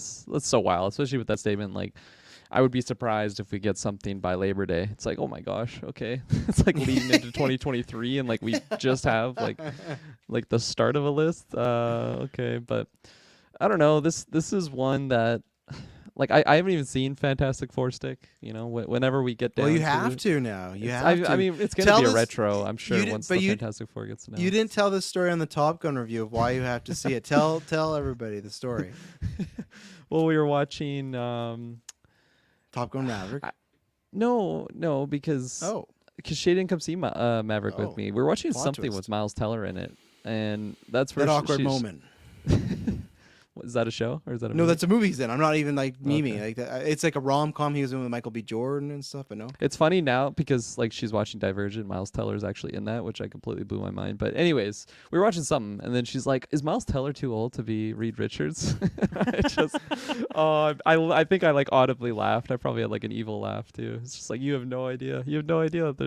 Speaker 2: so wild, especially with that statement. Like, I would be surprised if we get something by Labor Day. It's like, oh my gosh, okay. It's like leading into 2023, and like we just have like the start of a list. Okay, but I don't know. This is one that like I haven't even seen Fantastic Four stick. Whenever we get down.
Speaker 1: Well, you have to now. You have to.
Speaker 2: I mean, it's gonna be a retro. I'm sure once the Fantastic Four gets announced.
Speaker 1: You didn't tell this story on the Top Gun review of why you have to see it. Tell everybody the story.
Speaker 2: Well, we were watching.
Speaker 1: Top Gun Maverick?
Speaker 2: No, because Shay didn't come see Maverick with me. We were watching something with Miles Teller in it, and that's where
Speaker 1: that awkward moment.
Speaker 2: Is that a show or is that a
Speaker 1: No,
Speaker 2: movie?
Speaker 1: that's a movie he's in. I'm not even like memeing.
Speaker 2: Okay.
Speaker 1: Like that. It's like a rom-com he was in with Michael B. Jordan and stuff. But no.
Speaker 2: It's funny now because like she's watching Divergent. Miles Teller's actually in that, which I completely blew my mind. But anyways, we were watching something, and then she's like, "Is Miles Teller too old to be Reed Richards?" I just, I think I like audibly laughed. I probably had like an evil laugh too. It's just like you have no idea. You have no idea that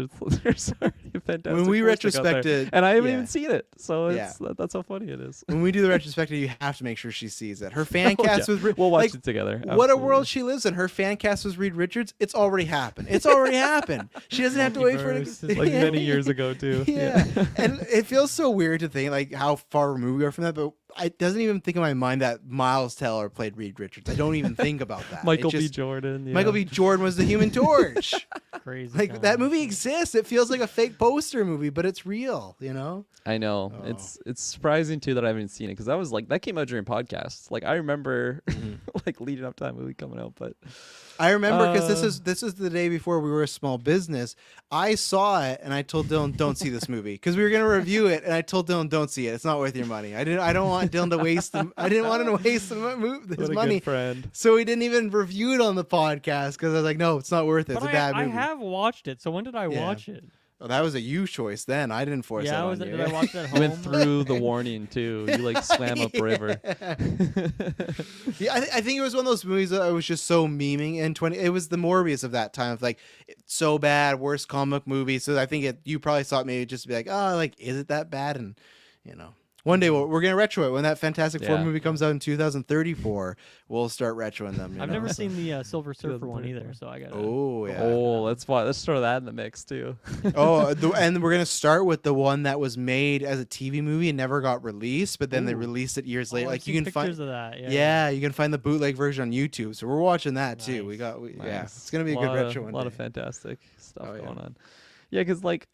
Speaker 2: there's already a fantastic.
Speaker 1: When we
Speaker 2: four stick out there.
Speaker 1: retrospected,
Speaker 2: and I haven't
Speaker 1: yeah.
Speaker 2: even seen it, so
Speaker 1: Yeah.
Speaker 2: it's that's how funny it is.
Speaker 1: When we do the retrospective, you have to make sure she sees it. Her fan
Speaker 2: Oh,
Speaker 1: cast
Speaker 2: yeah.
Speaker 1: was
Speaker 2: We'll watch
Speaker 1: like,
Speaker 2: it together.
Speaker 1: What a
Speaker 2: absolutely.
Speaker 1: world she lives in. Her fan cast was Reed Richards. It's already happened. It's already happened. She doesn't have to wait for it.
Speaker 3: Multiverse is
Speaker 2: Like many years ago too.
Speaker 1: Yeah. And it feels so weird to think like how far removed we are from that, but it doesn't even think in my mind that Miles Teller played Reed Richards. I don't even think about that.
Speaker 2: Michael
Speaker 1: It
Speaker 2: B.
Speaker 1: just-
Speaker 2: Jordan. Yeah.
Speaker 1: Michael B. Jordan was the Human Torch.
Speaker 3: Crazy.
Speaker 1: Like
Speaker 3: times.
Speaker 1: that movie exists. It feels like a fake poster movie, but it's real, you know?
Speaker 2: I know.
Speaker 1: Oh.
Speaker 2: It's surprising too that I haven't seen it because that came out during podcasts. Like I remember like leading up to that movie coming out, but
Speaker 1: I remember because this is the day before we were a small business. I saw it and I told Dylan, "Don't see this movie," because we were gonna review it, and I told Dylan, "Don't see it. It's not worth your money." I don't want Dylan to waste them. I didn't want him to waste his
Speaker 2: what a
Speaker 1: money.
Speaker 2: good friend.
Speaker 1: So we didn't even review it on the podcast because I was like, "No, it's not worth it. It's
Speaker 3: But
Speaker 1: a bad
Speaker 3: I
Speaker 1: movie."
Speaker 3: have watched it. So when did I
Speaker 1: Yeah.
Speaker 3: watch it?
Speaker 1: Oh, that was a you choice then. I didn't force
Speaker 3: Yeah,
Speaker 1: that
Speaker 3: I was.
Speaker 1: on you.
Speaker 3: Did I watch it at
Speaker 2: You
Speaker 3: home?
Speaker 2: went through the warning too. You like swam upriver.
Speaker 1: Yeah, I think it was one of those movies that I was just so memeing in 20. It was the Morbius of that time of like, it's so bad, worst comic movie. So I think you probably thought maybe just to be like, oh, like, is it that bad? And, you know, one day we're going to retro it. When that Fantastic Four
Speaker 2: Yeah.
Speaker 1: movie comes out in 2034, we'll start retroing them. You
Speaker 3: I've
Speaker 1: know?
Speaker 3: never
Speaker 1: So-
Speaker 3: seen the Silver Surfer one
Speaker 2: 2034.
Speaker 3: either, so I got.
Speaker 1: Oh, yeah.
Speaker 2: Oh, let's throw that in the mix too.
Speaker 1: And we're going to start with the one that was made as a TV movie and never got released, but then they
Speaker 3: Ooh.
Speaker 1: released it years later.
Speaker 3: I've
Speaker 1: Like you
Speaker 3: seen
Speaker 1: can find.
Speaker 3: pictures of that. Yeah.
Speaker 1: Yeah, you can find the bootleg version on YouTube. So we're watching that too.
Speaker 3: Nice.
Speaker 1: Yeah,
Speaker 2: Nice.
Speaker 1: it's gonna be a good
Speaker 2: Lot
Speaker 1: retro
Speaker 2: of,
Speaker 1: one.
Speaker 2: A lot of
Speaker 1: day.
Speaker 2: fantastic stuff
Speaker 1: Oh, yeah.
Speaker 2: going on. Yeah, because like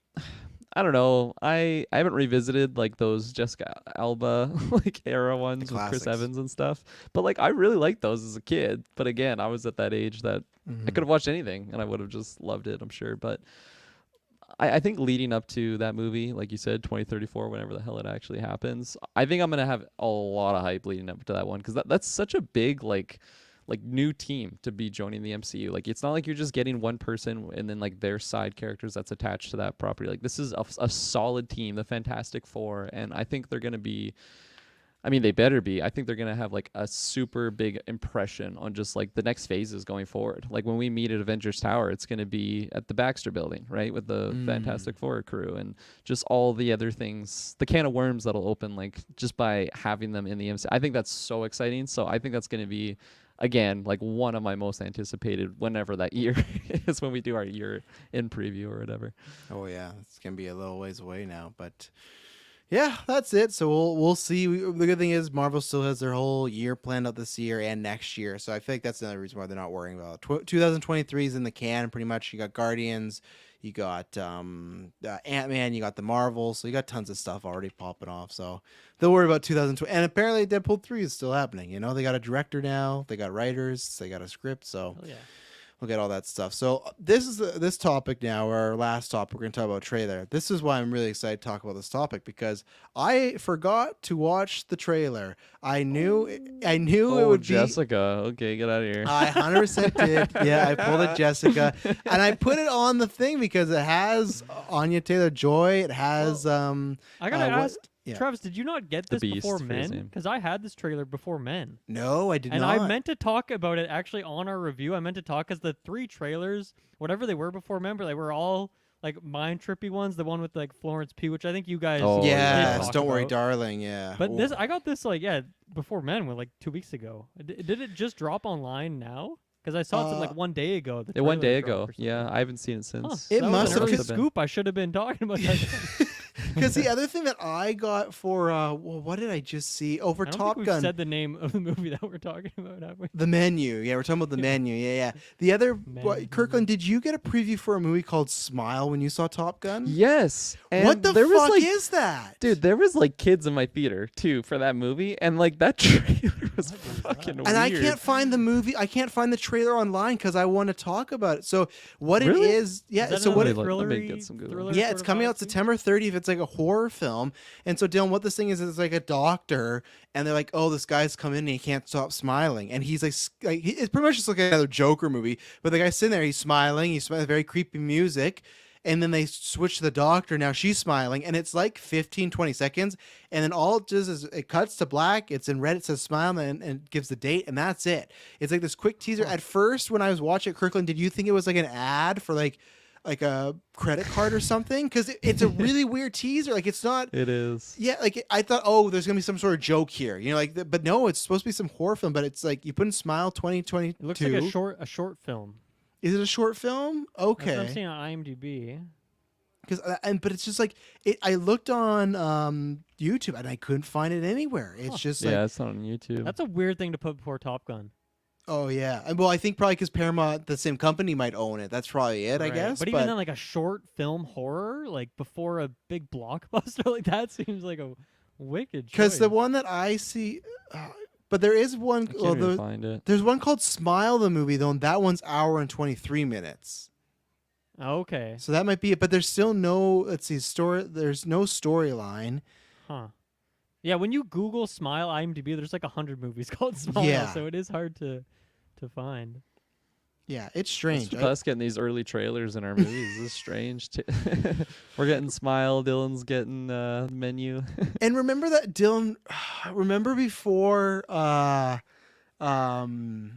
Speaker 2: I don't know. I haven't revisited like those Jessica Alba like era ones with Chris
Speaker 1: classics.
Speaker 2: Evans and stuff. But like I really liked those as a kid. But again, I was at that age that I could have watched anything and I would have just loved it, I'm sure. But I think leading up to that movie, like you said, 2034, whenever the hell it actually happens, I think I'm gonna have a lot of hype leading up to that one because that's such a big like new team to be joining the MCU. Like it's not like you're just getting one person and then like their side characters that's attached to that property. Like this is a solid team, the Fantastic Four, and I think they're gonna be. I mean, they better be. I think they're gonna have like a super big impression on just like the next phases going forward. Like when we meet at Avengers Tower, it's gonna be at the Baxter Building, right, with the Fantastic Four crew and just all the other things, the can of worms that'll open like just by having them in the MCU. I think that's so exciting. So I think that's gonna be, again, like one of my most anticipated whenever that year is when we do our year in preview or whatever.
Speaker 1: Oh yeah, it's gonna be a little ways away now, but yeah, that's it. So we'll see. The good thing is Marvel still has their whole year planned out this year and next year, so I feel like that's another reason why they're not worrying about it. 2023 is in the can pretty much. You got Guardians, you got Ant-Man, you got the Marvels, so you got tons of stuff already popping off. So they'll worry about 2020. And apparently Deadpool 3 is still happening. You know, they got a director now, they got writers, they got a script, so.
Speaker 3: Hell yeah.
Speaker 1: We'll get all that stuff. So this is this topic now, our last topic. We're going to talk about trailer. This is why I'm really excited to talk about this topic because I forgot to watch the trailer. I knew it would
Speaker 2: Jessica. Okay, get out of here.
Speaker 1: be. I 100% did. Yeah, I pulled it, Jessica, and I put it on the thing because it has Anya Taylor-Joy. It has
Speaker 3: I gotta ask,
Speaker 1: yeah.
Speaker 3: Travis, did you not get
Speaker 2: The
Speaker 3: this before
Speaker 2: Beast for his
Speaker 3: Men?
Speaker 2: name.
Speaker 3: Because I had this trailer before Men.
Speaker 1: No, I did
Speaker 3: And
Speaker 1: not.
Speaker 3: I meant to talk about it actually on our review. I meant to talk because the 3 trailers, whatever they were before Men, but they were all like mind trippy ones. The one with like Florence Pugh, which I think you guys
Speaker 2: Oh,
Speaker 3: did
Speaker 1: Yes,
Speaker 3: talk
Speaker 1: Don't Worry,
Speaker 3: about.
Speaker 1: Darling. Yeah,
Speaker 3: But
Speaker 1: Ooh.
Speaker 3: this, I got this like before Men, like 2 weeks ago. Did it just drop online now? Because I saw it like 1 day ago. The
Speaker 2: One
Speaker 3: trailer
Speaker 2: day
Speaker 3: dropped
Speaker 2: ago.
Speaker 3: or something.
Speaker 2: Yeah, I haven't seen it since.
Speaker 3: Huh,
Speaker 1: It
Speaker 3: that was
Speaker 1: must
Speaker 3: an
Speaker 1: have
Speaker 3: early
Speaker 1: been.
Speaker 3: scoop. I should have been talking about that.
Speaker 1: Because the other thing that I got for well, what did I just see? Oh, for
Speaker 3: I don't
Speaker 1: Top
Speaker 3: think we've
Speaker 1: Gun.
Speaker 3: said the name of the movie that we're talking about, have we?
Speaker 1: The Menu. Yeah, we're talking about the Menu. Yeah. The other,
Speaker 3: Menu.
Speaker 1: Kirkland, did you get a preview for a movie called Smile when you saw Top Gun?
Speaker 2: Yes. And
Speaker 1: What the
Speaker 2: there was,
Speaker 1: fuck
Speaker 2: like,
Speaker 1: is that?
Speaker 2: Dude, there was like kids in my theater too for that movie, and like that trailer was fucking weird.
Speaker 1: And I can't find the movie. I can't find the trailer online because I want to talk about it. So what
Speaker 2: Really?
Speaker 1: it is, yeah.
Speaker 3: Is that
Speaker 1: so what?
Speaker 3: another
Speaker 1: It,
Speaker 2: Let me
Speaker 3: thrillery-
Speaker 2: get some good
Speaker 3: thriller
Speaker 2: ones.
Speaker 1: yeah,
Speaker 3: sort
Speaker 1: it's
Speaker 3: of
Speaker 1: coming
Speaker 3: vibe
Speaker 1: out
Speaker 3: too?
Speaker 1: September 30th. It's like a horror film. And so Dylan, what this thing is like a doctor, and they're like, oh, this guy's come in and he can't stop smiling, and he's like it's pretty much just like another Joker movie. But the guy's sitting there, he's smiling, very creepy music. And then they switch to the doctor. Now she's smiling, and it's like 15, 20 seconds. And then all it does is it cuts to black. It's in red. It says smile, and it gives the date, and that's it. It's like this quick teaser. At first, when I was watching Kirklin, did you think it was like an ad for like a credit card or something? Because it's a really weird teaser. Like, it's not.
Speaker 2: It is.
Speaker 1: Yeah, like I thought, oh, there's gonna be some sort of joke here, but no, it's supposed to be some horror film. But it's like you put in Smile 2022.
Speaker 3: It looks like a short film.
Speaker 1: Is it a short film? Okay.
Speaker 3: That's what I'm seeing on IMDb.
Speaker 1: But it's just like I looked on YouTube and I couldn't find it anywhere. It's just like,
Speaker 2: it's not on YouTube.
Speaker 3: That's a weird thing to put before Top Gun.
Speaker 1: oh yeah. Well, I think probably because Paramount, the same company, might own it. That's probably it, I
Speaker 3: Right.
Speaker 1: guess.
Speaker 3: But even then, like a short film horror, like before a big blockbuster, like that seems like a wicked.
Speaker 1: Because the
Speaker 3: choice.
Speaker 1: one that I see, but there is one.
Speaker 2: I can't even find it.
Speaker 1: There's one called Smile the movie though, and that one's hour and 23 minutes.
Speaker 3: Okay.
Speaker 1: So that might be it, but there's still no. Let's see, There's no storyline.
Speaker 3: Huh. Yeah, when you Google Smile IMDb, there's like 100 movies called Smile,
Speaker 1: Yeah.
Speaker 3: so it is hard to find.
Speaker 1: Yeah, it's strange.
Speaker 2: It's with us getting these early trailers in our movies. This is strange. We're getting Smile. Dylan's getting Menu.
Speaker 1: And remember that, Dylan. Remember before what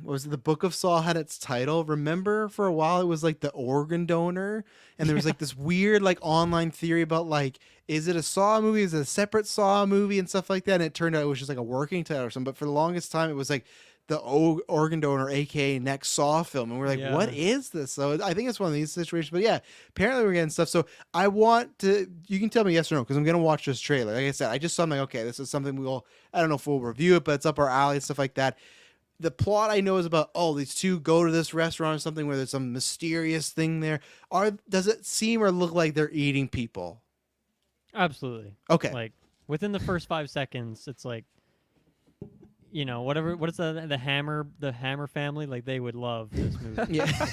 Speaker 1: was it, the Book of Saw had its title? Remember for a while it was like the organ donor, and there was like this weird like online theory about like, is it a Saw movie, is it a separate Saw movie, and stuff like that. And it turned out it was just like a working title or something. But for the longest time it was like the organ donor, aka next Saw film, and we're like,
Speaker 3: Yeah.
Speaker 1: what is this? So I think it's one of these situations. But yeah, apparently we're getting stuff. So I want to. You can tell me yes or no, because I'm gonna watch this trailer. Like I said, I just saw. I'm like, okay, this is something we'll. I don't know if we'll review it, but it's up our alley and stuff like that. The plot I know is about, oh, these two go to this restaurant or something where there's some mysterious thing there. Does it seem or look like they're eating people?
Speaker 3: Absolutely.
Speaker 1: Okay.
Speaker 3: Like within the first 5 seconds, it's like, whatever. What is the Hammer family? Like they would love this movie.
Speaker 1: Yeah.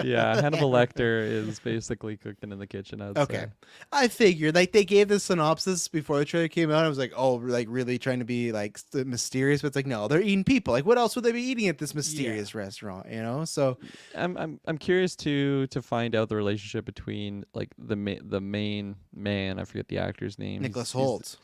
Speaker 2: Yeah, Hannibal Lecter is basically cooking in the kitchen. I'd
Speaker 1: Okay.
Speaker 2: say.
Speaker 1: I figured like they gave this synopsis before the trailer came out. I was like, oh, like really trying to be like mysterious, but it's like, no, they're eating people. Like what else would they be eating at this mysterious restaurant? So
Speaker 2: I'm curious to find out the relationship between like the main man. I forget the actor's name.
Speaker 1: Nicholas
Speaker 2: He's
Speaker 1: Holt.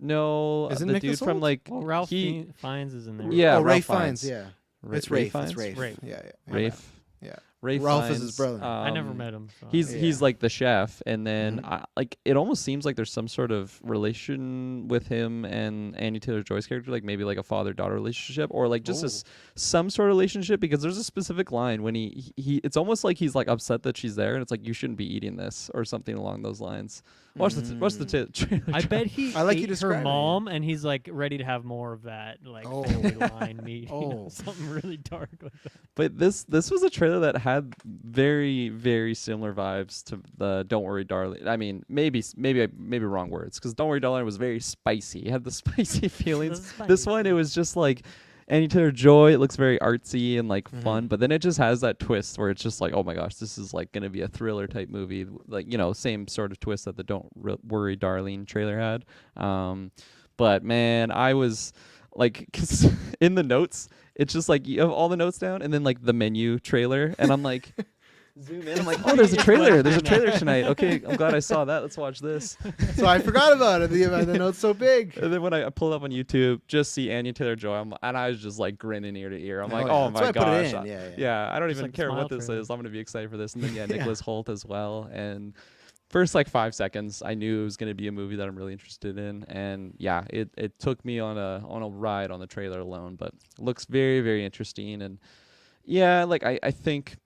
Speaker 2: No,
Speaker 1: Isn't
Speaker 2: the
Speaker 1: Nicholas
Speaker 2: dude from
Speaker 1: Holt?
Speaker 2: like
Speaker 3: Well, Ralph
Speaker 2: he,
Speaker 3: Fiennes is in there.
Speaker 2: Yeah,
Speaker 1: oh, Ray
Speaker 2: Ralph
Speaker 1: Fiennes.
Speaker 2: Fiennes.
Speaker 1: Yeah.
Speaker 2: Ra-
Speaker 1: It's
Speaker 2: Ray
Speaker 1: Rafe.
Speaker 2: Fiennes?
Speaker 1: It's Rafe.
Speaker 3: Rafe.
Speaker 1: Yeah.
Speaker 2: Rafe.
Speaker 1: Yeah.
Speaker 2: Rafe
Speaker 1: Ralph
Speaker 2: Fiennes,
Speaker 1: is his brother.
Speaker 3: I never met him. So.
Speaker 2: He's
Speaker 1: Yeah.
Speaker 2: like the chef, and then
Speaker 1: Mhm.
Speaker 2: it almost seems like there's some sort of relation with him and Anya Taylor-Joy's character, like maybe like a father-daughter relationship, or like just some sort of relationship, because there's a specific line when he it's almost like he's like upset that she's there, and it's like, you shouldn't be eating this or something along those lines. Watch the trailer.
Speaker 3: I bet he
Speaker 1: I like you
Speaker 3: ate her
Speaker 1: describing it.
Speaker 3: mom, and he's like ready to have more of that, like
Speaker 1: Oh.
Speaker 3: family line meat,
Speaker 1: Oh.
Speaker 3: something really dark like that.
Speaker 2: But this was a trailer that had very, very similar vibes to the Don't Worry Darling. I mean, maybe wrong words, because Don't Worry Darling was very spicy. It had the spicy feelings. This one, it was just like Anya Taylor-Joy. It looks very artsy and like fun, but then it just has that twist where it's just like, oh my gosh, this is like going to be a thriller type movie. Like, same sort of twist that the Don't Worry Darling trailer had. But man, I was like, 'cause in the notes, it's just like you have all the notes down, and then like the Menu trailer, and I'm like, zoom in. I'm like, oh, there's a trailer. There's a trailer tonight. Okay, I'm glad I saw that. Let's watch this.
Speaker 1: So I forgot about it. The note's so big.
Speaker 2: And then when I pull it up on YouTube, just see Anya Taylor-Joy, and I was just like grinning ear to ear. I'm like,
Speaker 1: yeah.
Speaker 2: oh
Speaker 1: That's
Speaker 2: my
Speaker 1: why I put it
Speaker 2: gosh.
Speaker 1: in. Yeah.
Speaker 2: Yeah, I don't
Speaker 3: Just
Speaker 2: even
Speaker 3: like the
Speaker 2: care
Speaker 3: Smile
Speaker 2: what this
Speaker 3: trailer.
Speaker 2: is. I'm gonna be excited for this. And then Nicholas Holt as well. And first like 5 seconds, I knew it was gonna be a movie that I'm really interested in. And yeah, it took me on a ride on the trailer alone, but it looks very, very interesting. And yeah, like I think,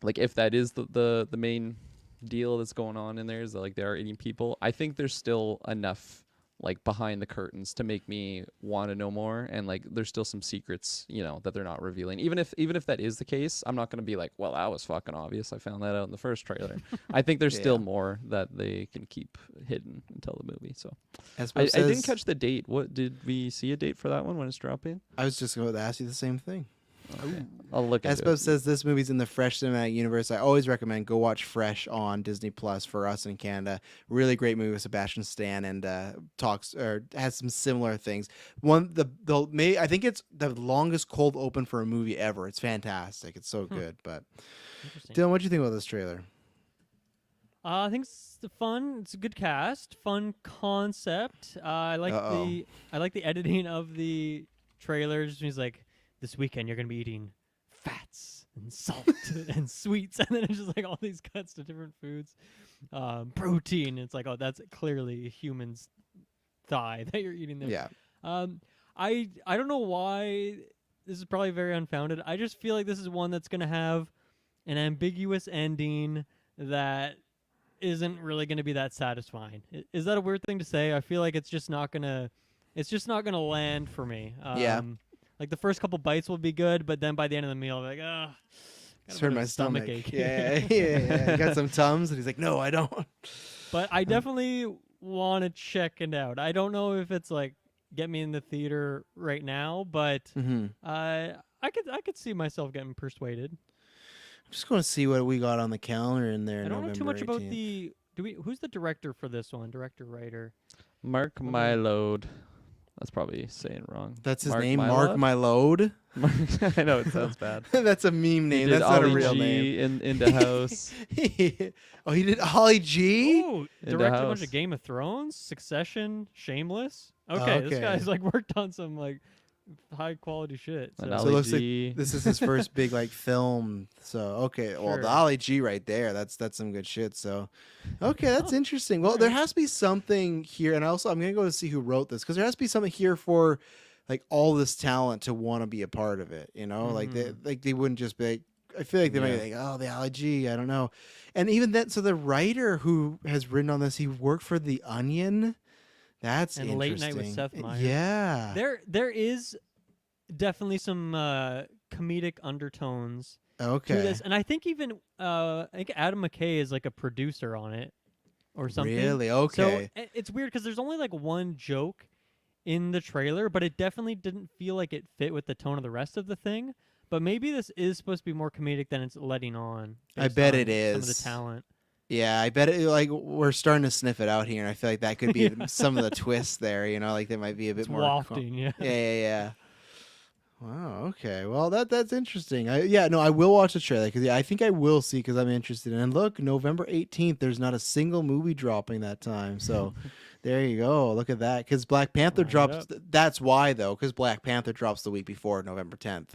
Speaker 2: like if that is the main deal that's going on in there, is that like they are eating people, I think there's still enough like behind the curtains to make me want to know more, and like there's still some secrets that they're not revealing. Even if that is the case, I'm not going to be like, well, that was fucking obvious, I found that out in the first trailer. I think there's still more that they can keep hidden until the movie. So I didn't catch the date. What did we see a date for that one when it's dropping?
Speaker 1: I was just going to ask you the same thing.
Speaker 2: Okay. I'll look into
Speaker 1: Espo
Speaker 2: it.
Speaker 1: says this movie's in the Fresh cinematic universe. I always recommend go watch Fresh on Disney Plus for us in Canada. Really great movie with Sebastian Stan and talks or has some similar things. I think it's the longest cold open for a movie ever. It's fantastic. It's so good. But
Speaker 3: Interesting.
Speaker 1: Dylan, what do you think about this trailer?
Speaker 3: I think it's fun. It's a good cast, fun concept. I like the editing of the trailers. He's like, this weekend you're gonna be eating fats and salt and sweets, and then it's just like all these cuts to different foods, protein. It's like, oh, that's clearly a human's thigh that you're eating there.
Speaker 1: Yeah.
Speaker 3: I don't know why. This is probably very unfounded. I just feel like this is one that's gonna have an ambiguous ending that isn't really going to be that satisfying. Is that a weird thing to say? I feel like it's just not gonna land for me.
Speaker 1: Yeah.
Speaker 3: Like the first couple bites will be good, but then by the end of the meal, I'll be like, ugh,
Speaker 1: It's hurt my stomach.
Speaker 3: ache.
Speaker 1: Yeah. You got some Tums, and he's like, no, I don't.
Speaker 3: But I definitely want to check it out. I don't know if it's like get me in the theater right now, but I could see myself getting persuaded.
Speaker 1: I'm just going to see what we got on the calendar in there.
Speaker 3: I don't know too much about
Speaker 1: 18th.
Speaker 3: who's the director for this one? Director, writer.
Speaker 2: Mark Mylode. That's probably saying it wrong.
Speaker 1: That's his
Speaker 2: Mark
Speaker 1: name,
Speaker 2: Mylod?
Speaker 1: Mark My Load.
Speaker 2: I know it sounds bad.
Speaker 1: That's a meme
Speaker 2: He
Speaker 1: name.
Speaker 2: did
Speaker 1: That's not a
Speaker 2: Ollie
Speaker 1: real
Speaker 2: G
Speaker 1: name.
Speaker 2: in the house.
Speaker 1: Oh, he did Ollie G?
Speaker 3: Oh,
Speaker 2: In the
Speaker 3: directed a bunch
Speaker 2: house.
Speaker 3: of Game of Thrones, Succession, Shameless. Okay, this
Speaker 1: okay.
Speaker 3: guy's like worked on some like high quality shit.
Speaker 2: And
Speaker 3: So.
Speaker 1: So it
Speaker 2: Ollie
Speaker 1: looks like
Speaker 2: G.
Speaker 1: this is his first big like film. So okay, well the
Speaker 3: Sure.
Speaker 1: Ollie G right there, that's some good shit. So okay, that's interesting. Well, there has to be something here, and also I'm gonna go to see who wrote this because there has to be something here for like all this talent to want to be a part of it. You know, like they wouldn't just be. Like, I feel like they might be like, oh, the Ollie G, I don't know, and even then, so the writer who has written on this, he worked for The Onion. That's
Speaker 3: And
Speaker 1: interesting.
Speaker 3: Late Night with Seth Meyers.
Speaker 1: Yeah.
Speaker 3: There is definitely some comedic undertones
Speaker 1: Okay.
Speaker 3: to this, and I think even I think Adam McKay is like a producer on it or something.
Speaker 1: Really? Okay.
Speaker 3: So it's weird because there's only like one joke in the trailer, but it definitely didn't feel like it fit with the tone of the rest of the thing. But maybe this is supposed to be more comedic than it's letting on.
Speaker 1: I
Speaker 3: based
Speaker 1: bet
Speaker 3: on
Speaker 1: it is.
Speaker 3: Some of the talent.
Speaker 1: Yeah, I bet it, like we're starting to sniff it out here, and I feel like that could be some of the twists there. You know, like there might be a bit
Speaker 3: It's
Speaker 1: more
Speaker 3: wafting, yeah.
Speaker 1: Yeah. Wow. Okay. Well, that's interesting. I will watch the trailer because I think I will see because I'm interested. And look, November 18th. There's not a single movie dropping that time. So there you go. Look at that. Because Black Panther
Speaker 3: Line it
Speaker 1: drops.
Speaker 3: up.
Speaker 1: That's why though. Because Black Panther drops the week before November 10th.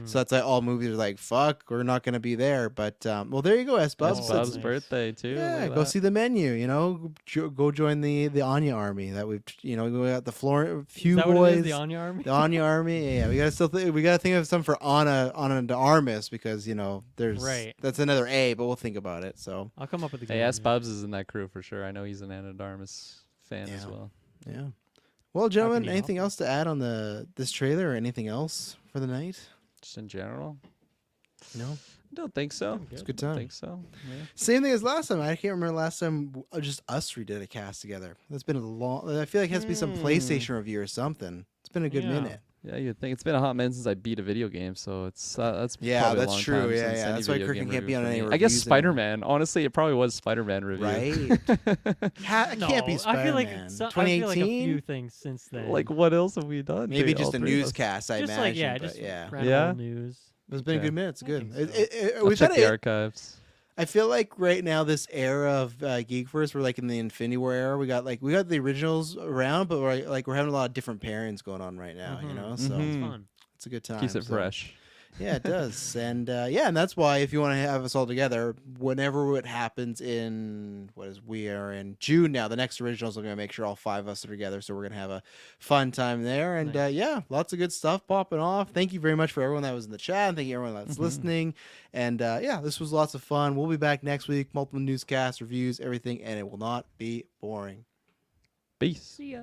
Speaker 1: So that's like all movies are like, fuck, we're not gonna be there. But well, there you go, S.
Speaker 2: That's
Speaker 1: Bubs.
Speaker 2: Bob's
Speaker 3: nice.
Speaker 2: birthday too.
Speaker 1: Yeah,
Speaker 2: Look at
Speaker 1: go
Speaker 2: that.
Speaker 1: see the menu. You know, go join the Anya army that we've. You know, we got the few
Speaker 3: Is that
Speaker 1: boys.
Speaker 3: what it is, the Anya Army?
Speaker 1: The Anya army. Yeah, we gotta still we gotta think of some for Anna de Armas because you know there's
Speaker 3: Right.
Speaker 1: that's another A, but we'll think about it. So
Speaker 3: I'll come up with a good
Speaker 2: Hey,
Speaker 3: one,
Speaker 2: S.
Speaker 3: yeah.
Speaker 2: Bubs is in that crew for sure. I know he's an Anna de Armas fan as
Speaker 1: Yeah.
Speaker 2: well.
Speaker 1: yeah. Well, gentlemen,
Speaker 3: you
Speaker 1: anything
Speaker 3: help?
Speaker 1: else to add on this trailer or anything else for the night?
Speaker 2: Just in general,
Speaker 1: No,
Speaker 2: I don't think so.
Speaker 3: I'm
Speaker 1: it's a
Speaker 3: good.
Speaker 1: good
Speaker 2: I
Speaker 1: time.
Speaker 2: think so. Yeah.
Speaker 1: Same thing as last time. I can't remember last time just us three did a cast together. It's been a long. I feel like it has to be some PlayStation review or something. It's been a good
Speaker 3: Yeah.
Speaker 1: minute.
Speaker 2: Yeah, you'd think it's been a hot minute since I beat a video game, so it's that's
Speaker 1: Yeah,
Speaker 2: probably a
Speaker 1: that's
Speaker 2: long
Speaker 1: true.
Speaker 2: time
Speaker 1: Yeah,
Speaker 2: since
Speaker 1: yeah.
Speaker 2: any
Speaker 1: That's why
Speaker 2: video
Speaker 1: Kirklin
Speaker 2: game
Speaker 1: can't be
Speaker 2: review
Speaker 1: on
Speaker 2: for
Speaker 1: any
Speaker 2: me. I guess
Speaker 1: reviews
Speaker 2: Spider-Man. Honestly, it probably was Spider-Man review.
Speaker 1: Right? It can't be
Speaker 3: No,
Speaker 1: Spider-Man.
Speaker 3: I feel like I feel like a
Speaker 1: 2018.
Speaker 3: few things since then.
Speaker 2: Like what else have we done?
Speaker 1: Maybe
Speaker 2: All
Speaker 1: just a
Speaker 2: three of us?
Speaker 1: newscast. I
Speaker 3: just
Speaker 1: imagine.
Speaker 3: like
Speaker 1: but
Speaker 3: just
Speaker 1: yeah.
Speaker 3: random
Speaker 2: Yeah?
Speaker 3: news.
Speaker 1: It's been a
Speaker 2: Okay.
Speaker 1: good minute. It's
Speaker 3: I
Speaker 1: good.
Speaker 3: think so.
Speaker 2: I'll
Speaker 1: We've
Speaker 2: check
Speaker 1: had
Speaker 2: the
Speaker 1: a,
Speaker 2: archives.
Speaker 1: I feel like right now this era of GeekVerse, we're like in the Infinity War era. We got the originals around, but we're having a lot of different pairings going on right now. You
Speaker 3: Mhm.
Speaker 1: know, so
Speaker 3: It's
Speaker 2: Mhm.
Speaker 3: fun.
Speaker 1: it's a good time.
Speaker 2: Keeps it
Speaker 1: so-
Speaker 2: fresh.
Speaker 1: Yeah, it does. And and that's why if you want to have us all together, whenever it happens we are in June now. The next originals are going to make sure all five of us are together. So we're going to have a fun time there. And
Speaker 3: Nice.
Speaker 1: lots of good stuff popping off. Thank you very much for everyone that was in the chat. And thank you everyone that's listening. And this was lots of fun. We'll be back next week. Multiple newscasts, reviews, everything. And it will not be boring.
Speaker 2: Peace.
Speaker 3: See ya.